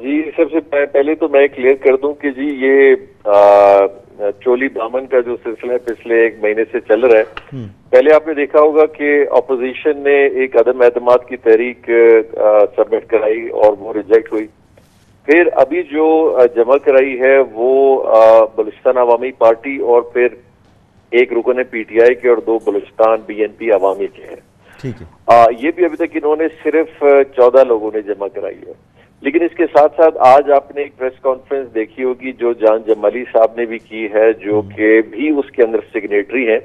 جی سب سے پہلے تو میں کلیئر کر دوں کہ جی یہ چولی دامن کا جو سلسلہ پچھلے 1 مہینے سے چل رہا ہے، پہلے آپ نے دیکھا ہوگا کہ اپوزیشن نے ایک عدم اعتماد کی تحریک سبمٹ کرائی اور وہ ریجیکٹ ہوئی. پھر ابھی جو جمع کرائی ہے وہ بلوچستان عوامی پارٹی اور پھر ایک رکن پی ٹی آئی کے اور 2 بلوچستان بی این پی عوامی کے ہیں. ٹھیک ہے. یہ بھی ابھی تک انہوں نے صرف 14 لوگوں نے جمع کرائی ہے. لیکن اس کے ساتھ ساتھ آج آپ نے ایک پریس کانفرنس دیکھی ہوگی جو جان جمالی صاحب نے بھی کی ہے، جو کہ بھی اس کے اندر سگنیٹری ہیں،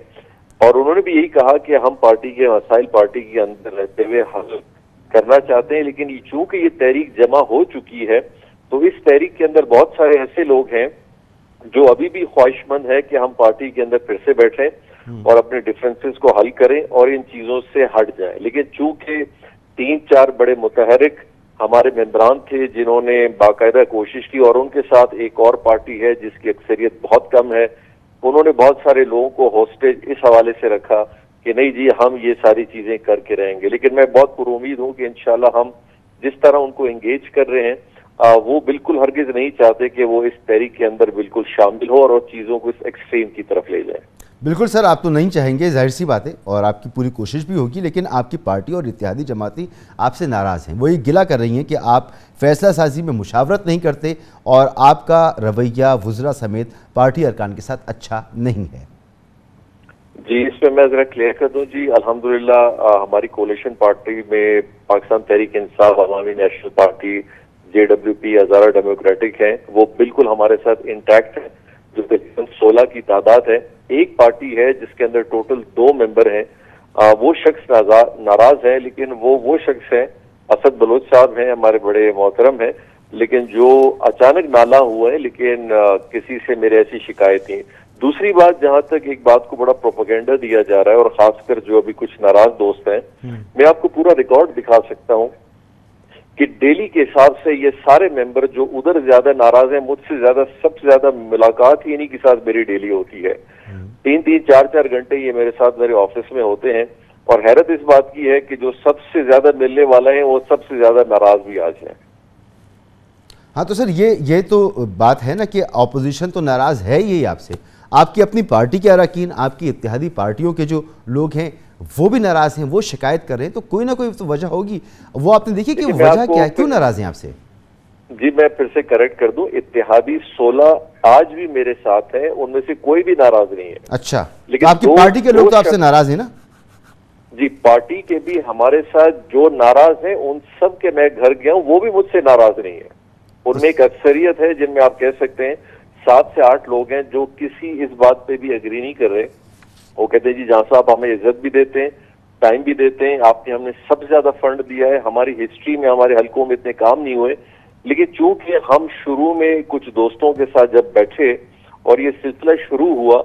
اور انہوں نے بھی یہی کہا کہ ہم پارٹی کے مسائل پارٹی کے اندر رہتے ہوئے حل کرنا چاہتے ہیں. لیکن چونکہ یہ تحریک جمع ہو چکی ہے تو اس تحریک کے اندر بہت سارے ایسے لوگ ہیں جو ابھی بھی خواہش مند ہے کہ ہم پارٹی کے اندر پھر سے بیٹھیں اور اپنے ڈفرینسز کو حل کریں اور ان چیزوں سے ہٹ جائیں. لیکن چونکہ 3-4 بڑے متحرک ہمارے ممبران تھے جنہوں نے باقاعدہ کوشش کی، اور ان کے ساتھ ایک اور پارٹی ہے جس کی اکثریت بہت کم ہے، انہوں نے بہت سارے لوگوں کو ہوسٹیج اس حوالے سے رکھا کہ نہیں جی ہم یہ ساری چیزیں کر کے رہیں گے. لیکن میں بہت پر امید ہوں کہ انشاءاللہ ہم جس طرح ان کو انگیج کر رہے ہیں وہ بالکل ہرگز نہیں چاہتے کہ وہ اس تحریک کے اندر بالکل شامل ہو اور چیزوں کو اس ایکسٹریم کی طرف لے جائیں. بالکل سر، آپ تو نہیں چاہیں گے، ظاہر سی بات ہے، اور آپ کی پوری کوشش بھی ہوگی، لیکن آپ کی پارٹی اور اتحادی جماعتی آپ سے ناراض ہیں. وہ یہ گلہ کر رہی ہیں کہ آپ فیصلہ سازی میں مشاورت نہیں کرتے اور آپ کا رویہ وزراء سمیت پارٹی ارکان کے ساتھ اچھا نہیں ہے. جی اس میں ذرا کلیئر کر دوں. جی الحمدللہ ہماری کولیشن پارٹی میں پاکستان تحریک انصاف، عوامی national party, JWP، Hazara democratic ہیں، وہ بالکل ہمارے ساتھ انٹیکٹ ہیں، جو تقریباً 16 کی تعداد ہے. ایک پارٹی ہے جس کے اندر ٹوٹل 2 ممبر ہیں، وہ شخص ناراض ہے، لیکن وہ شخص ہیں اسد بلوچ صاحب ہیں، ہمارے بڑے محترم ہیں، لیکن جو اچانک نالا ہوئے ہیں، لیکن کسی سے میرے ایسی شکایت نہیں. دوسری بات، جہاں تک ایک بات کو بڑا پروپیگنڈا دیا جا رہا ہے اور خاص کر جو ابھی کچھ ناراض دوست ہیں، میں آپ کو پورا ریکارڈ دکھا سکتا ہوں کہ ڈیلی کے حساب سے یہ سارے ممبر جو ادھر زیادہ ناراض ہیں، مجھ سے زیادہ سب سے زیادہ ملاقات ہی انہی کے ساتھ میری ڈیلی ہوتی ہے. 3-3 4-4 گھنٹے یہ میرے ساتھ میرے آفس میں ہوتے ہیں، اور حیرت اس بات کی ہے کہ جو سب سے زیادہ ملنے والا ہے وہ سب سے زیادہ ناراض بھی آج ہیں. ہاں تو سر یہ تو بات ہے نا کہ اپوزیشن تو ناراض ہے ہی آپ سے، آپ کی اپنی پارٹی کے اراکین، آپ کی اتحادی پارٹیوں کے جو لوگ ہیں وہ بھی ناراض ہیں، وہ شکایت کر رہے ہیں، تو کوئی نہ کوئی تو وجہ ہوگی. وہ آپ نے دیکھی کہ وجہ کیا ہے، کیوں ناراض ہیں آپ سے؟ جی میں پھر سے کریکٹ کر دوں، اتحادی 16 آج بھی میرے ساتھ ہیں، ان میں سے کوئی بھی ناراض نہیں ہے. اچھا، لیکن آپ کی پارٹی کے لوگ تو آپ سے ناراض ہیں نا؟ جی پارٹی کے بھی ہمارے ساتھ جو ناراض ہیں ان سب کے میں گھر گیا ہوں، وہ بھی مجھ سے ناراض نہیں ہے. ان میں ایک اکثریت ہے جن میں آپ کہہ سکتے ہیں 7 سے 8 لوگ ہیں جو کسی اس بات پہ بھی اگری نہیں کر رہے. وہ کہتے ہیں جی جہاں صاحب ہمیں عزت بھی دیتے ہیں، ٹائم بھی دیتے ہیں، آپ نے ہمیں سب سے زیادہ فنڈ دیا ہے، ہماری ہسٹری میں ہمارے حلقوں میں اتنے کام نہیں ہوئے. لیکن چونکہ ہم شروع میں کچھ دوستوں کے ساتھ جب بیٹھے اور یہ سلسلہ شروع ہوا،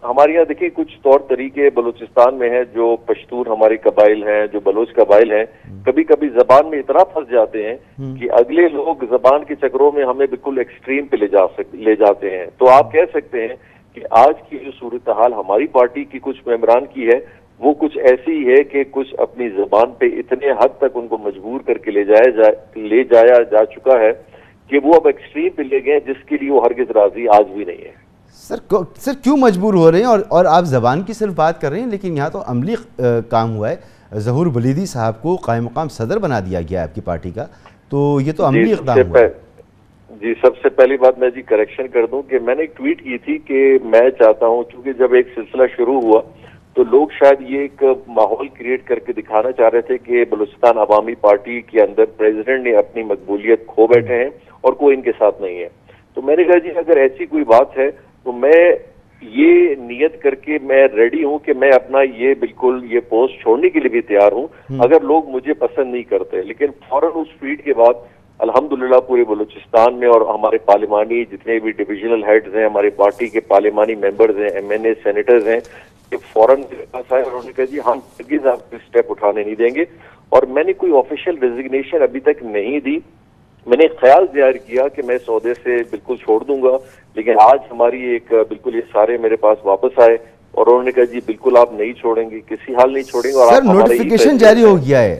ہمارے یہاں دیکھیں کچھ طور طریقے بلوچستان میں ہیں، جو پشتون ہمارے قبائل ہیں، جو بلوچ قبائل ہیں، کبھی کبھی زبان میں اتنا پھنس جاتے ہیں کہ اگلے لوگ زبان کے چکروں میں ہمیں بالکل ایکسٹریم پہ لے جاتے ہیں. تو آپ کہہ سکتے ہیں کہ آج کی جو صورتحال ہماری پارٹی کی کچھ ممبران کی ہے وہ کچھ ایسی ہے کہ کچھ اپنی زبان پہ اتنے حد تک ان کو مجبور کر کے لے جایا جا چکا ہے کہ وہ اب ایکسٹریم پہ لے گئے، جس کے لیے وہ ہرگز راضی آج بھی نہیں ہے. سر کیوں مجبور ہو رہے ہیں؟ اور آپ زبان کی صرف بات کر رہے ہیں، لیکن یہاں تو عملی کام ہوا ہے. ظہور بلیدی صاحب کو قائم مقام صدر بنا دیا گیا ہے آپ کی پارٹی کا، تو یہ تو عملی اقدام ہوا ہے. جی سب سے پہلی بات میں جی کریکشن کر دوں کہ میں نے ایک ٹویٹ کی تھی کہ میں چاہتا ہوں، چونکہ جب ایک سلسلہ شروع ہوا تو لوگ شاید یہ ایک ماحول کریٹ کر کے دکھانا چاہ رہے تھے کہ بلوچستان عوامی پارٹی کے اندر پریزیڈنٹ نے اپنی مقبولیت کھو بیٹھے ہیں اور کوئی ان کے ساتھ نہیں ہے. تو میں نے کہا جی اگر ایسی کوئی بات ہے تو میں یہ نیت کر کے میں ریڈی ہوں کہ میں اپنا یہ بالکل یہ پوسٹ چھوڑنے کے لیے بھی تیار ہوں اگر لوگ مجھے پسند نہیں کرتے. لیکن فوراً اس ٹویٹ کے بعد الحمدللہ پورے بلوچستان میں اور ہمارے پارلیمانی جتنے بھی ڈویژنل ہیڈز ہیں، ہماری پارٹی کے پارلیمانی ممبرز ہیں، MNA سینیٹرز ہیں، یہ فوراً میرے پاس آئے اور انہوں نے کہا جی ہم ہرگز آپ کو اسٹیپ اٹھانے نہیں دیں گے. اور میں نے کوئی آفیشیل ریزگنیشن ابھی تک نہیں دی. میں نے خیال ظاہر کیا کہ میں سودے سے بالکل چھوڑ دوں گا، لیکن آج ہماری ایک بالکل یہ سارے میرے پاس واپس آئے اور انہوں نے کہا جی بالکل آپ نہیں چھوڑیں گے، کسی حال نہیں چھوڑیں گے. اور سر نوٹیفیکیشن جاری ہو گیا ہے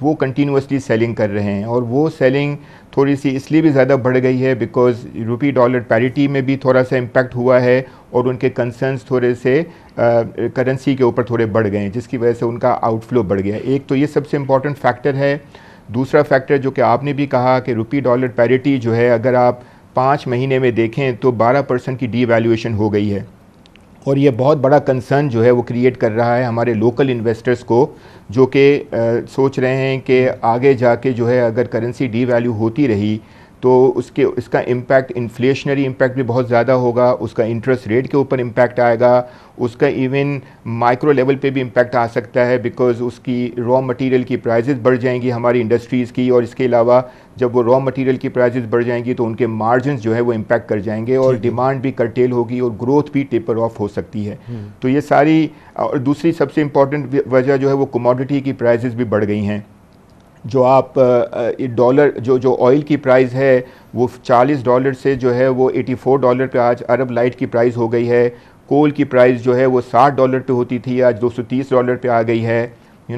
وہ کنٹینیوسلی سیلنگ کر رہے ہیں, اور وہ سیلنگ تھوڑی سی اس لیے بھی زیادہ بڑھ گئی ہے بیکاز روپی ڈالر پیریٹی میں بھی تھوڑا سا امپیکٹ ہوا ہے, اور ان کے کنسرنس تھوڑے سے کرنسی کے اوپر تھوڑے بڑھ گئے ہیں, جس کی وجہ سے ان کا آؤٹ فلو بڑھ گیا ہے. ایک تو یہ سب سے امپورٹنٹ فیکٹر ہے. دوسرا فیکٹر جو کہ آپ نے بھی کہا کہ روپی ڈالر پیریٹی جو ہے اگر آپ 5 مہینے میں دیکھیں تو 12% کی ڈی ویلیویشن ہو گئی ہے, اور یہ بہت بڑا کنسرن جو ہے وہ کریٹ کر رہا ہے ہمارے لوکل انویسٹرز کو, جو کہ سوچ رہے ہیں کہ آگے جا کے جو ہے اگر کرنسی ڈی ویلیو ہوتی رہی تو اس کا امپیکٹ انفلیشنری امپیکٹ بھی بہت زیادہ ہوگا, اس کا انٹرسٹ ریٹ کے اوپر امپیکٹ آئے گا, اس کا ایون مائکرو لیول پہ بھی امپیکٹ آ سکتا ہے بیکاز اس کی را مٹیریل کی پرائزز بڑھ جائیں گی ہماری انڈسٹریز کی, اور اس کے علاوہ جب وہ را مٹیریل کی پرائزز بڑھ جائیں گی تو ان کے مارجنز جو ہے وہ امپیکٹ کر جائیں گے, اور ڈیمانڈ بھی کرٹیل ہوگی اور گروتھ بھی ٹیپر آف ہو سکتی ہے. تو یہ ساری, اور دوسری سب سے امپورٹنٹ وجہ جو ہے وہ کموڈٹی کی پرائزز بھی بڑھ گئی ہیں. جو آپ ڈالر جو آئل کی پرائز ہے وہ $40 سے جو ہے وہ $84 پہ آج عرب لائٹ کی پرائز ہو گئی ہے. کول کی پرائز جو ہے وہ $60 پہ ہوتی تھی, آج $230 پہ آ گئی ہے,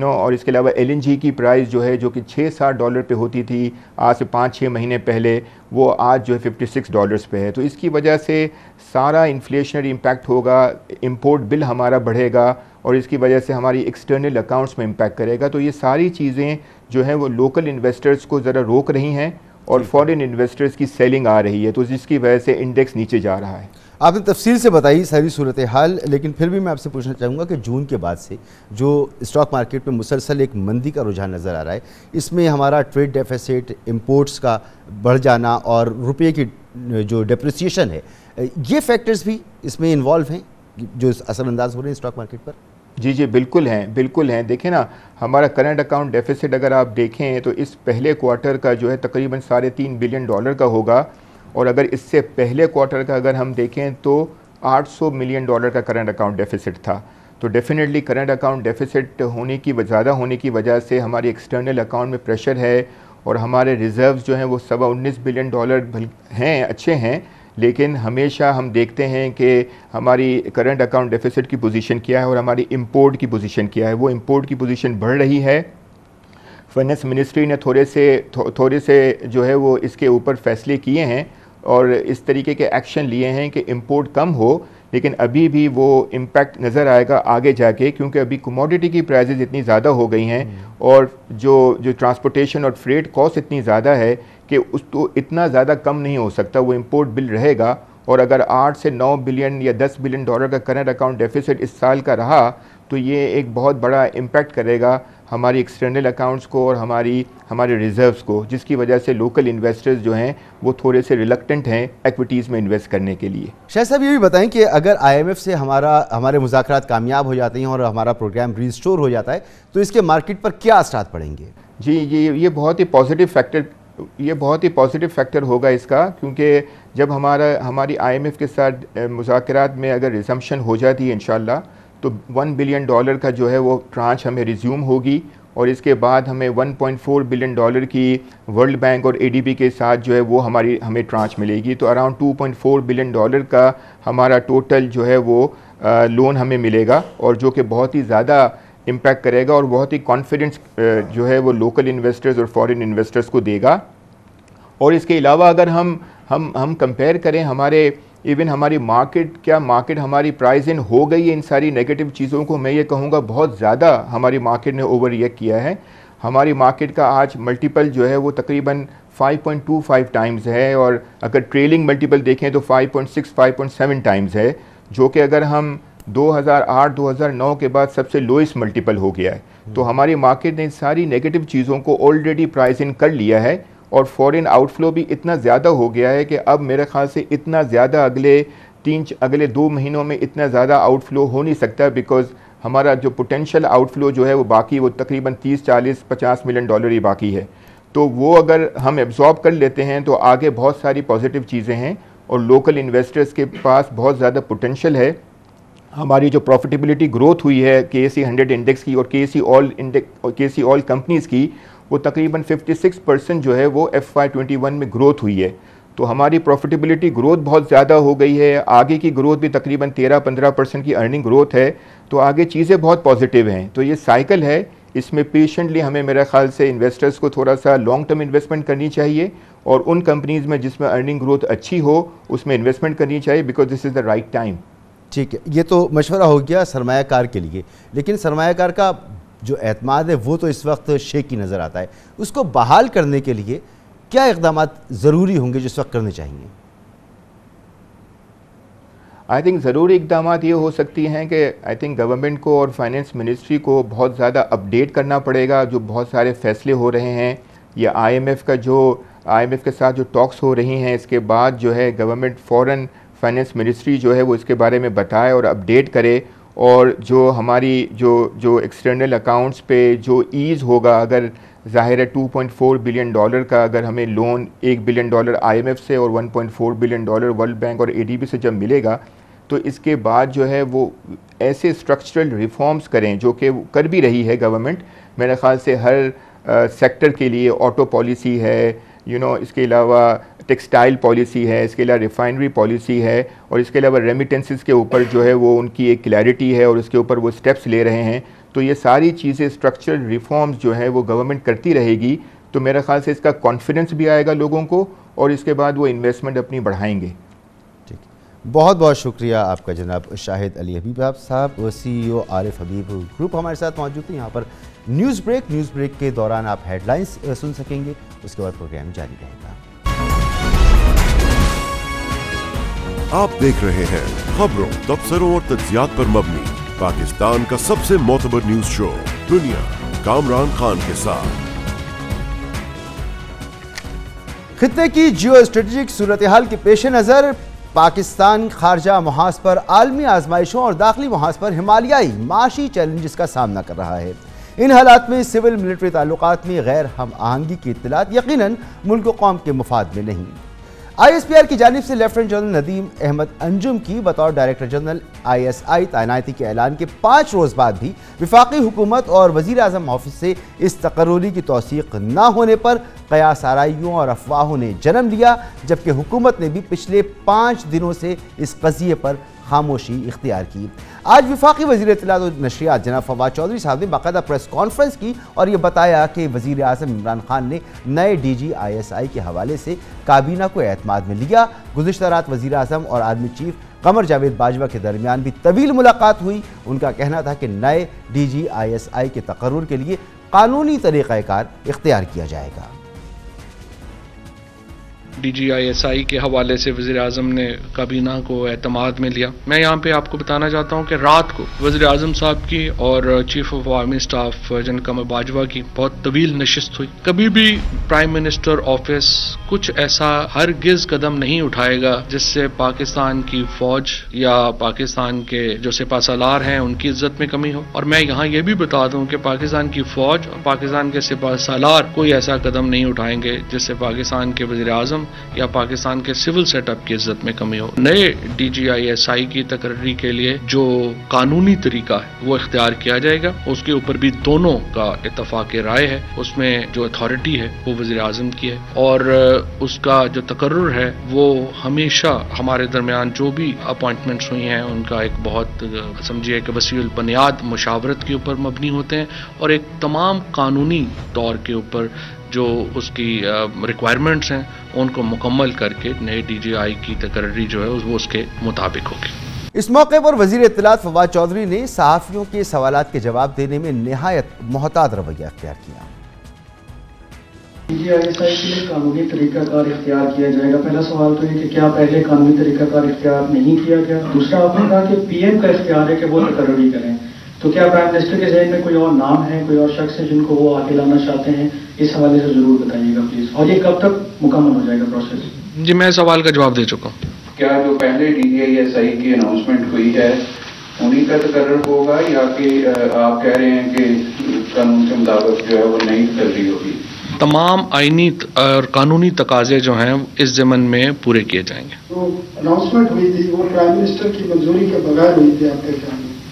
اور اس کے علاوہ LNG کی پرائز جو ہے جو کہ $6-7 پہ ہوتی تھی آج سے 5-6 مہینے پہلے, وہ آج جو ہے $56 پہ ہے. تو اس کی وجہ سے سارا انفلیشنری امپیکٹ ہوگا, امپورٹ بل ہمارا بڑھے گا, اور اس کی وجہ سے ہماری ایکسٹرنل اکاؤنٹس میں امپیکٹ کرے گا. تو یہ ساری چیزیں جو ہیں وہ لوکل انویسٹرز کو ذرا روک رہی ہیں, اور فورن انویسٹرز کی سیلنگ آ رہی ہے, تو جس کی وجہ سے انڈیکس نیچے جا رہا ہے. آپ نے تفصیل سے بتائی ساری صورتحال, لیکن پھر بھی میں آپ سے پوچھنا چاہوں گا کہ جون کے بعد سے جو اسٹاک مارکیٹ میں مسلسل ایک مندی کا رجحان نظر آ رہا ہے, اس میں ہمارا ٹریڈ ڈیفیسٹ, امپورٹس کا بڑھ جانا اور روپے کی جو ڈیپریسیشن ہے, یہ فیکٹرز بھی اس میں انوالو ہیں جو اثر انداز ہو رہے ہیں اسٹاک مارکیٹ پر؟ جی بالکل ہیں. دیکھیں نا, ہمارا کرنٹ اکاؤنٹ ڈیفیسٹ اگر آپ دیکھیں تو اس پہلے کوارٹر کا جو ہے تقریباً $3.5 بلین کا ہوگا, اور اگر اس سے پہلے کوارٹر کا اگر ہم دیکھیں تو $800 ملین کا کرنٹ اکاؤنٹ ڈیفیسٹ تھا. تو ڈیفینیٹلی کرنٹ اکاؤنٹ ڈیفیسٹ زیادہ ہونے کی وجہ سے ہماری ایکسٹرنل اکاؤنٹ میں پریشر ہے, اور ہمارے ریزروز جو ہیں وہ $19 بلین ہیں, اچھے ہیں, لیکن ہمیشہ ہم دیکھتے ہیں کہ ہماری کرنٹ اکاؤنٹ ڈیفیسٹ کی پوزیشن کیا ہے اور ہماری امپورٹ کی پوزیشن کیا ہے. وہ امپورٹ کی پوزیشن بڑھ رہی ہے. فائنانس منسٹری نے تھوڑے سے جو ہے وہ اس کے اوپر فیصلے کیے ہیں اور اس طریقے کے ایکشن لیے ہیں کہ امپورٹ کم ہو, لیکن ابھی بھی وہ امپیکٹ نظر آئے گا آگے جا کے, کیونکہ ابھی کموڈٹی کی پرائزز اتنی زیادہ ہو گئی ہیں, اور جو ٹرانسپورٹیشن اور فریٹ کاسٹ اتنی زیادہ ہے کہ اس کو اتنا زیادہ کم نہیں ہو سکتا. وہ امپورٹ بل رہے گا, اور اگر 8 سے 9 بلین یا $10 بلین کا کرنٹ اکاؤنٹ ڈیفیسٹ اس سال کا رہا تو یہ ایک بہت بڑا امپیکٹ کرے گا ہماری ایکسٹرنل اکاؤنٹس کو اور ہمارے ریزروز کو, جس کی وجہ سے لوکل انویسٹرز جو ہیں وہ تھوڑے سے ریلکٹنٹ ہیں ایکویٹیز میں انویسٹ کرنے کے لیے. شاہ صاحب یہ بھی بتائیں کہ اگر IMF سے ہمارے مذاکرات کامیاب ہو جاتے ہیں اور ہمارا پروگرام ریسٹور ہو جاتا ہے تو اس کے مارکیٹ پر کیا اثرات پڑیں گے؟ جی یہ بہت ہی پازیٹیو فیکٹر ہوگا اس کا, کیونکہ جب ہماری IMF کے ساتھ مذاکرات میں اگر ریزمپشن ہو جاتی ہے انشاءاللہ تو $1 بلین کا جو ہے وہ ٹرانچ ہمیں ریزیوم ہوگی, اور اس کے بعد ہمیں $1.4 بلین کی ورلڈ بینک اور ADB کے ساتھ جو ہے وہ ہمیں ٹرانچ ملے گی. تو اراؤنڈ $2.4 بلین کا ہمارا ٹوٹل جو ہے وہ لون ہمیں ملے گا, اور جو کہ بہت ہی زیادہ امپیکٹ کرے گا اور بہت ہی کانفیڈنس جو ہے وہ لوکل انویسٹرز اور فورن انویسٹرز کو دے گا. اور اس کے علاوہ اگر ہم کمپیئر کریں ہماری مارکیٹ ہماری پرائز ان ہو گئی ہے ان ساری نیگیٹو چیزوں کو, میں یہ کہوں گا بہت زیادہ ہماری مارکیٹ نے اوور ریئیکٹ کیا ہے. ہماری مارکیٹ کا آج ملٹیپل جو ہے وہ تقریباً 5.25 ٹائمز ہے, اور اگر ٹریلنگ ملٹیپل دیکھیں تو 5.6-5.7 ٹائمز ہے, جو کہ اگر ہم 2008-2009 کے بعد سب سے لوئسٹ ملٹیپل ہو گیا ہے. تو ہماری مارکیٹ نے ساری نیگیٹو چیزوں کو آلریڈی پرائز ان کر لیا ہے, اور فورن آؤٹ فلو بھی اتنا زیادہ ہو گیا ہے کہ اب میرے خیال سے اتنا زیادہ اگلے 2 مہینوں میں اتنا زیادہ آؤٹ فلو ہو نہیں سکتا, بیکاز ہمارا جو پوٹینشیل آؤٹ فلو جو ہے وہ باقی وہ تقریباً $30-40-50 ملین ہی باقی ہے. تو وہ اگر ہم ایبزارب کر لیتے ہیں تو آگے بہت ساری پازیٹیو چیزیں ہیں, اور لوکل انویسٹرز کے پاس بہت زیادہ پوٹینشیل ہے. ہماری جو پروفیٹیبلٹی گروتھ ہوئی ہے KSE 100 انڈیکس کی اور KSE آل کمپنیز کی, وہ تقریباً 56% جو ہے وہ FY21 میں گروتھ ہوئی ہے. تو ہماری پروفیٹیبلٹی گروتھ بہت زیادہ ہو گئی ہے, آگے کی گروتھ بھی تقریباً 13-15% کی ارننگ گروتھ ہے, تو آگے چیزیں بہت پازیٹیو ہیں. تو یہ سائیکل ہے, اس میں پیشنٹلی ہمیں میرے خیال سے انویسٹرز کو تھوڑا سا لانگ ٹرم انویسٹمنٹ کرنی چاہیے اور ان کمپنیز میں جس میں ارننگ گروتھ اچھی ہو اس میں انویسٹمنٹ کرنی چاہیے because this is the right time. ٹھیک ہے, یہ تو مشورہ ہو گیا سرمایہ کار کے لیے, لیکن سرمایہ کار کا جو اعتماد ہے وہ تو اس وقت شیکی نظر آتا ہے. اس کو بحال کرنے کے لیے کیا اقدامات ضروری ہوں گے جو اس وقت کرنے چاہیے؟ آئی تھنک ضروری اقدامات یہ ہو سکتی ہیں کہ آئی تھنک گورنمنٹ کو اور فائنینس منسٹری کو بہت زیادہ اپڈیٹ کرنا پڑے گا. جو بہت سارے فیصلے ہو رہے ہیں یا آئی ایم ایف کے ساتھ جو ٹاکس ہو رہی ہیں, اس کے بعد جو ہے گورنمنٹ فوراً فائنینس منسٹری جو ہے وہ اس کے بارے میں بتائے اور اپڈیٹ کرے. اور جو ہماری جو ایکسٹرنل اکاؤنٹس پہ جو ایز ہوگا, اگر ظاہر ہے $2.4 بلین کا اگر ہمیں loan $1 billion I M F سے اور $1.4 بلین ورلڈ بینک اور اے ڈی بی سے جب ملے گا, تو اس کے بعد جو ہے وہ ایسے اسٹرکچرل ریفارمز کریں جو کہ کر بھی رہی ہے گورنمنٹ. میرے خیال سے ہر سیکٹر کے لیے آٹو پالیسی ہے, اس کے علاوہ ٹیکسٹائل پالیسی ہے, اس کے علاوہ ریفائنری پالیسی ہے, اور اس کے علاوہ ریمیٹنسز کے اوپر جو ہے وہ ان کی ایک کلیئرٹی ہے اور اس کے اوپر وہ سٹیپس لے رہے ہیں. تو یہ ساری چیزیں اسٹرکچرل ریفارمز جو ہے وہ گورنمنٹ کرتی رہے گی, تو میرے خیال سے اس کا کانفیڈنس بھی آئے گا لوگوں کو اور اس کے بعد وہ انویسٹمنٹ اپنی بڑھائیں گے. ٹھیک, بہت بہت شکریہ آپ کا جناب شاہد علی حبیب صاحب, سی ای او عارف حبیب گروپ ہمارے ساتھ موجود تھے. یہاں پر نیوز بریک کے دوران آپ ہیڈ لائنز سن سکیں گے, اس کے بعد پروگرام جاری رہے گا. آپ دیکھ رہے ہیں خبروں, تبصروں اور تجزیات پر مبنی پاکستان کا سب سے معتبر نیوز شو دنیا, کامران خان کے ساتھ. خطے کی جیو اسٹریٹجک صورتحال کے پیش نظر پاکستان خارجہ محاذ پر عالمی آزمائشوں اور داخلی محاذ پر ہمالیائی معاشی چیلنجز کا سامنا کر رہا ہے. ان حالات میں سول ملٹری تعلقات میں غیر ہم آہنگی کی اطلاعات یقیناً ملک و قوم کے مفاد میں نہیں. آئی ایس پی آر کی جانب سے لیفٹیننٹ جنرل ندیم احمد انجم کی بطور director general I S I تعیناتی کے اعلان کے 5 روز بعد بھی وفاقی حکومت اور وزیر اعظم آفس سے اس تقرری کی توثیق نہ ہونے پر قیاس آرائیوں اور افواہوں نے جنم لیا, جبکہ حکومت نے بھی پچھلے 5 دنوں سے اس قضیے پر خاموشی اختیار کی. آج وفاقی وزیر اطلاعات و نشریات جناب فواد چودھری صاحب نے باقاعدہ پریس کانفرنس کی اور یہ بتایا کہ وزیر اعظم عمران خان نے نئے D G I S I کے حوالے سے کابینہ کو اعتماد میں لیا. گزشتہ رات وزیر اعظم اور آرمی چیف قمر جاوید باجوہ کے درمیان بھی طویل ملاقات ہوئی. ان کا کہنا تھا کہ نئے D G I S I کے تقرر کے لیے قانونی طریقہ کار اختیار کیا جائے گا. D G I S I کے حوالے سے وزیر اعظم نے کابینہ کو اعتماد میں لیا. میں یہاں پہ آپ کو بتانا چاہتا ہوں کہ رات کو وزیر اعظم صاحب کی اور chief of army staff general Qamar Bajwa کی بہت طویل نشست ہوئی. کبھی بھی پرائم منسٹر آفس کچھ ایسا ہرگز قدم نہیں اٹھائے گا جس سے پاکستان کی فوج یا پاکستان کے جو سپہ سالار ہیں ان کی عزت میں کمی ہو. اور میں یہاں یہ بھی بتا دوں کہ پاکستان کی فوج اور پاکستان کے سپہ سالار کوئی ایسا قدم نہیں اٹھائیں گے جس سے پاکستان کے وزیر اعظم یا پاکستان کے سول سیٹ اپ کی عزت میں کمی ہو. نئے D G I S I کی تقرری کے لیے جو قانونی طریقہ ہے وہ اختیار کیا جائے گا. اس کے اوپر بھی دونوں کا اتفاق رائے ہے. اس میں جو اتھارٹی ہے وہ وزیر اعظم کی ہے اور اس کا جو تقرر ہے وہ ہمیشہ ہمارے درمیان جو بھی اپوائنٹمنٹس ہوئی ہیں ان کا ایک بہت سمجھیے کہ وسیع البنیاد مشاورت کے اوپر مبنی ہوتے ہیں اور ایک تمام قانونی طور کے اوپر جو اس کی ریکوائرمنٹس ہیں ان کو مکمل کر کے نئے ڈی جی آئی کی تقرری جو ہے وہ اس کے مطابق ہوگی. اس موقع پر وزیر اطلاعات فواد چودھری نے صحافیوں کے سوالات کے جواب دینے میں نہایت محتاط رویہ اختیار کیا. D G I S I کے لیے قانونی طریقہ کار اختیار کیا جائے گا. پہلا سوال تو یہ کہ کیا پہلے قانونی طریقہ کار اختیار نہیں کیا گیا. دوسرا آپ نے کہا کہ پی ایم کا اختیار ہے کہ وہ تقرری کریں, تو کیا پرائم منسٹر کے ذہن میں کوئی اور نام ہے, کوئی اور شخص ہے جن کو وہ آگے لانا چاہتے ہیں؟ اس حوالے سے ضرور بتائیے گا پلیز. اور یہ کب تک مکمل ہو جائے گا پروسیس؟ جی میں سوال کا جواب دے چکا ہوں. کیا جو پہلے D G I S I کی اناؤنسمنٹ ہوئی ہے انہیں کا تقرر ہوگا یا کہ آپ کہہ رہے ہیں کہ قانون کے مطابق جو ہے وہ نئی تقرری ہوگی؟ تمام آئینی اور قانونی تقاضے جو ہیں اس ضمن میں پورے کیے جائیں گے. تو اناؤنسمنٹ ہوئی تھی وہ پرائم منسٹر کی منظوری کے بغیر ہوئی تھی آپ کے خیال میں؟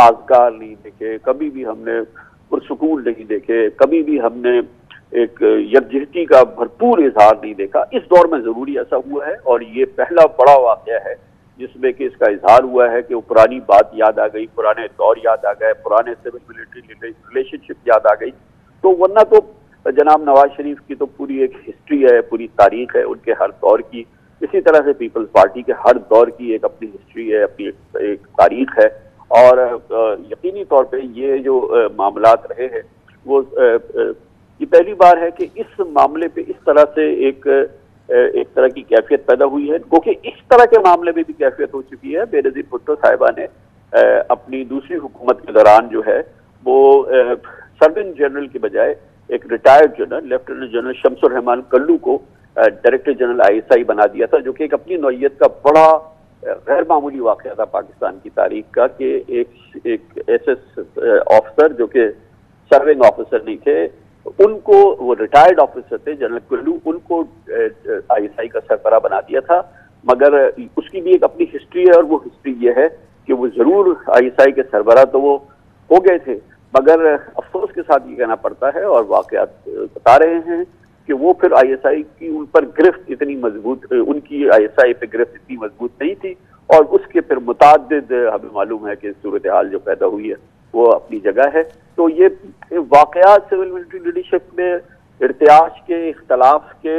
سازگار نہیں دیکھے، کبھی بھی ہم نے پرسکون نہیں دیکھے، کبھی بھی ہم نے ایک یکجہتی کا بھرپور اظہار نہیں دیکھا. اس دور میں ضروری ایسا ہوا ہے، اور یہ پہلا بڑا واقعہ ہے جس میں کہ اس کا اظہار ہوا ہے کہ وہ پرانی بات یاد آ گئی، پرانے دور یاد آ گئے، پرانے سول ملٹری ریلیشن شپ یاد آ گئی. تو ورنہ تو جناب نواز شریف کی تو پوری ایک ہسٹری ہے، پوری تاریخ ہے ان کے ہر دور کی. اسی طرح سے پیپلز پارٹی کے ہر دور کی ایک اپنی ہسٹری ہے، اپنی ایک تاریخ ہے. اور یقینی طور پہ یہ جو معاملات رہے ہیں وہ یہ پہلی بار ہے کہ اس معاملے پہ اس طرح سے ایک طرح کی کیفیت پیدا ہوئی ہے، کیونکہ اس طرح کے معاملے میں بھی کیفیت ہو چکی ہے. بینظیر بھٹو صاحبہ نے اپنی دوسری حکومت کے دوران جو ہے وہ سرونٹ جنرل کی بجائے ایک ریٹائرڈ جنرل لیفٹیننٹ جنرل شمس الرحمان کلو کو ڈائریکٹر جنرل ISI بنا دیا تھا، جو کہ ایک اپنی نوعیت کا بڑا غیر معمولی واقعہ تھا پاکستان کی تاریخ کا کہ ایک SS آفیسر جو کہ سرونگ آفیسر نہیں تھے، ان کو وہ ریٹائرڈ آفیسر تھے جنرل کلو، ان کو ISI کا سربراہ بنا دیا تھا. مگر اس کی بھی ایک اپنی ہسٹری ہے، اور وہ ہسٹری یہ ہے کہ وہ ضرور ISI کے سربراہ تو وہ ہو گئے تھے، مگر افسوس کے ساتھ یہ کہنا پڑتا ہے اور واقعات بتا رہے ہیں کہ وہ پھر ISI کی ان پر گرفت اتنی مضبوط، ان کی ISI پہ گرفت اتنی مضبوط نہیں تھی، اور اس کے پھر متعدد ہمیں معلوم ہے کہ صورتحال جو پیدا ہوئی ہے وہ اپنی جگہ ہے. تو یہ واقعات سول ملٹری لیڈرشپ میں ارتعاش کے، اختلاف کے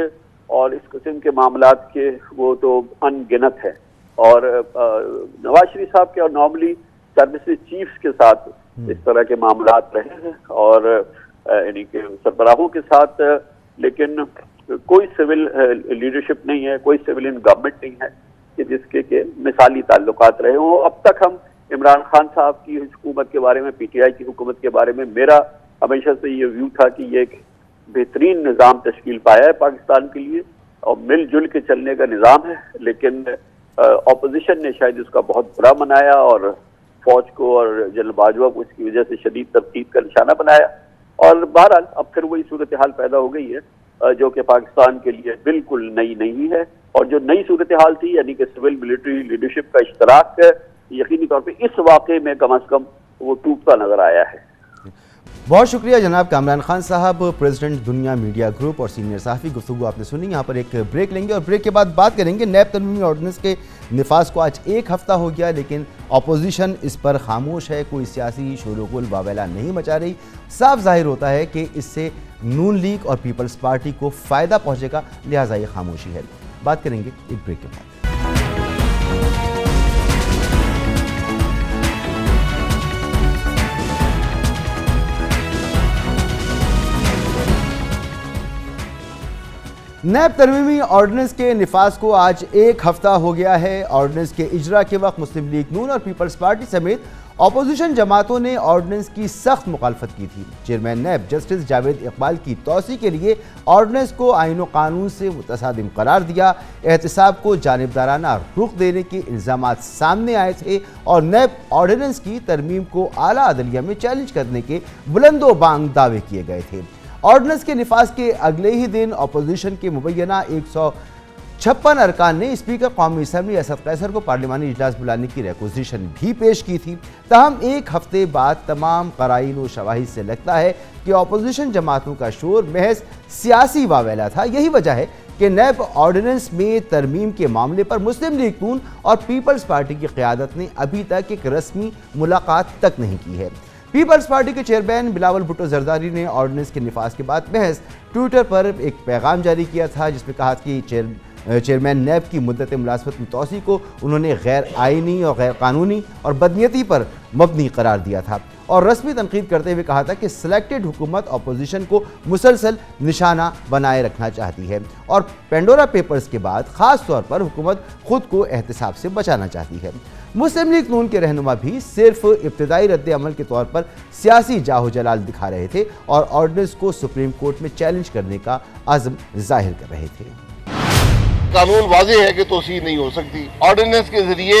اور اس قسم کے معاملات کے وہ تو ان گنت ہے. اور نواز شریف صاحب کے اور نارملی سروسز چیفز کے ساتھ اس طرح کے معاملات رہے ہیں، اور یعنی کہ سربراہوں کے ساتھ، لیکن کوئی سول لیڈرشپ نہیں ہے، کوئی سویلین گورنمنٹ نہیں ہے کہ جس کے مثالی تعلقات رہے ہوں. اب تک ہم عمران خان صاحب کی حکومت کے بارے میں، PTI کی حکومت کے بارے میں میرا ہمیشہ سے یہ ویو تھا کہ یہ ایک بہترین نظام تشکیل پایا ہے پاکستان کے لیے، اور مل جل کے چلنے کا نظام ہے. لیکن اپوزیشن نے شاید اس کا بہت برا منایا، اور فوج کو اور جنرل باجوہ کو اس کی وجہ سے شدید تنقید کا نشانہ بنایا. اور بہرحال اب پھر وہی صورتحال پیدا ہو گئی ہے جو کہ پاکستان کے لیے بالکل نئی نہیں ہے. اور جو نئی صورتحال تھی یعنی کہ سول ملٹری لیڈرشپ کا اشتراک یقینی طور پہ اس واقعے میں کم از کم وہ ٹوٹتا نظر آیا ہے. بہت شکریہ جناب کامران خان صاحب، پریزیڈنٹ دنیا میڈیا گروپ اور سینئر صحافی. گفتگو آپ نے سنی. یہاں پر ایک بریک لیں گے، اور بریک کے بعد بات کریں گے نیب ترمیمی آرڈیننس کے نفاذ کو آج 1 ہفتہ ہو گیا، لیکن اپوزیشن اس پر خاموش ہے، کوئی سیاسی شور و غل واویلا نہیں مچا رہی. صاف ظاہر ہوتا ہے کہ اس سے نون لیگ اور پیپلز پارٹی کو فائدہ پہنچے گا، لہٰذا یہ خاموشی ہے. بات کریں گے ایک بریک کے بعد. نیب ترمیمی آرڈیننس کے نفاذ کو آج 1 ہفتہ ہو گیا ہے. آرڈیننس کے اجرا کے وقت مسلم لیگ نون اور پیپلز پارٹی سمیت اپوزیشن جماعتوں نے آرڈیننس کی سخت مخالفت کی تھی. Chairman NAB justice Javed Iqbal کی توسیع کے لیے آرڈیننس کو آئین و قانون سے متصادم قرار دیا. احتساب کو جانبدارانہ رخ دینے کے الزامات سامنے آئے تھے، اور نیب آرڈیننس کی ترمیم کو اعلیٰ عدلیہ میں چیلنج کرنے کے بلند و بانگ دعوے کیے گئے تھے. آرڈیننس کے نفاذ کے اگلے ہی دن اپوزیشن کے مبینہ 156 ارکان نے اسپیکر قومی اسمبلی اسد قیصر کو پارلیمانی اجلاس بلانے کی ریکوزیشن بھی پیش کی تھی. تاہم 1 ہفتے بعد تمام قرائن و شواہد سے لگتا ہے کہ اپوزیشن جماعتوں کا شور محض سیاسی واویلا تھا. یہی وجہ ہے کہ نیب آرڈیننس میں ترمیم کے معاملے پر مسلم لیگ نون اور پیپلز پارٹی کی قیادت نے ابھی تک ایک رسمی ملاقات تک نہیں کی ہے. پیپلز پارٹی کے چیئرمین بلاول بھٹو زرداری نے آرڈیننس کے نفاذ کے بعد محض ٹویٹر پر ایک پیغام جاری کیا تھا، جس میں کہا کہ چیئرمین نیب کی مدت ملازمت میں توسیع کو انہوں نے غیر آئینی اور غیر قانونی اور بدنیتی پر مبنی قرار دیا تھا، اور رسمی تنقید کرتے ہوئے کہا تھا کہ سلیکٹڈ حکومت اپوزیشن کو مسلسل نشانہ بنائے رکھنا چاہتی ہے، اور پینڈورا پیپرز کے بعد خاص طور پر حکومت خود کو احتساب سے بچانا چاہتی ہے. مسلم لیگ نون کے رہنما بھی صرف ابتدائی رد عمل کے طور پر سیاسی جاہ و جلال دکھا رہے تھے، اور آرڈیننس کو سپریم کورٹ میں چیلنج کرنے کا عزم ظاہر کر رہے تھے. قانون واضح ہے کہ توسیع نہیں ہو سکتی. آرڈیننس کے ذریعے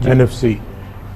NFC,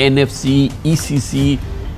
NFC, ECC,